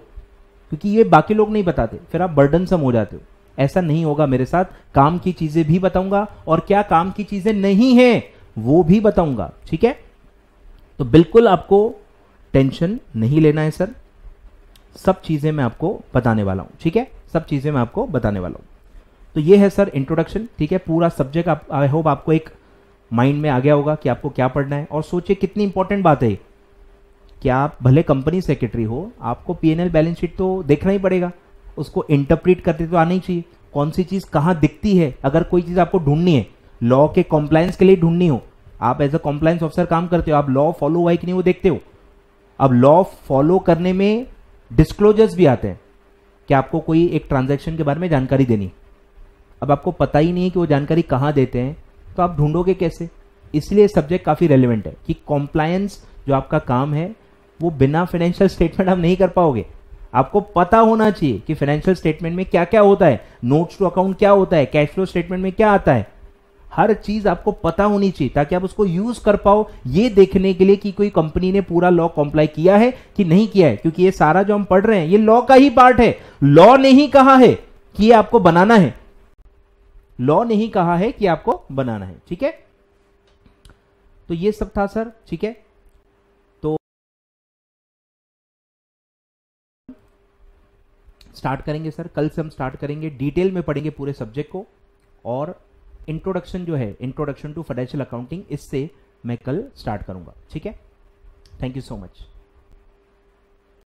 क्योंकि ये बाकी लोग नहीं बताते, फिर आप बर्डनसम हो जाते हो। ऐसा नहीं होगा मेरे साथ, काम की चीजें भी बताऊंगा और क्या काम की चीजें नहीं है वो भी बताऊंगा, ठीक है। तो बिल्कुल आपको टेंशन नहीं लेना है सर, सब चीजें मैं आपको बताने वाला हूं, ठीक है, सब चीजें मैं आपको बताने वाला हूं। तो ये है सर इंट्रोडक्शन, ठीक है। पूरा सब्जेक्ट आप, आई होप आपको एक माइंड में आ गया होगा कि आपको क्या पढ़ना है। और सोचिए कितनी इंपॉर्टेंट बात है कि आप भले कंपनी सेक्रेटरी हो, आपको P&L बैलेंस शीट तो देखना ही पड़ेगा, उसको इंटरप्रेट करते तो आना ही चाहिए, कौन सी चीज कहां दिखती है। अगर कोई चीज आपको ढूंढनी है, लॉ के कॉम्प्लायंस के लिए ढूंढनी हो, आप एज अ कॉम्प्लायंस ऑफिसर काम करते हो, आप लॉ फॉलो हुआ कि नहीं वो देखते हो। अब लॉ फॉलो करने में डिस्क्लोजर्स भी आते हैं कि आपको कोई एक ट्रांजैक्शन के बारे में जानकारी देनी, अब आपको पता ही नहीं है कि वो जानकारी कहां देते हैं, तो आप ढूंढोगे कैसे। इसलिए सब्जेक्ट काफी रेलेवेंट है कि कॉम्प्लायंस जो आपका काम है वो बिना फाइनेंशियल स्टेटमेंट आप नहीं कर पाओगे। आपको पता होना चाहिए कि फाइनेंशियल स्टेटमेंट में क्या क्या होता है, नोट्स टू अकाउंट क्या होता है, कैश फ्लो स्टेटमेंट में क्या आता है, हर चीज आपको पता होनी चाहिए ताकि आप उसको यूज कर पाओ, ये देखने के लिए कि कोई कंपनी ने पूरा लॉ कॉम्प्लाई किया है कि नहीं किया है। क्योंकि ये सारा जो हम पढ़ रहे हैं ये लॉ का ही पार्ट है, लॉ ने ही कहा है कि ये आपको बनाना है, लॉ ने ही कहा है कि आपको बनाना है, ठीक है। तो ये सब था सर, ठीक है। तो स्टार्ट करेंगे सर, कल से हम स्टार्ट करेंगे, डिटेल में पढ़ेंगे पूरे सब्जेक्ट को, और इंट्रोडक्शन जो है, इंट्रोडक्शन टू फाइनेंशियल अकाउंटिंग, इससे मैं कल स्टार्ट करूंगा, ठीक है। Thank you so much.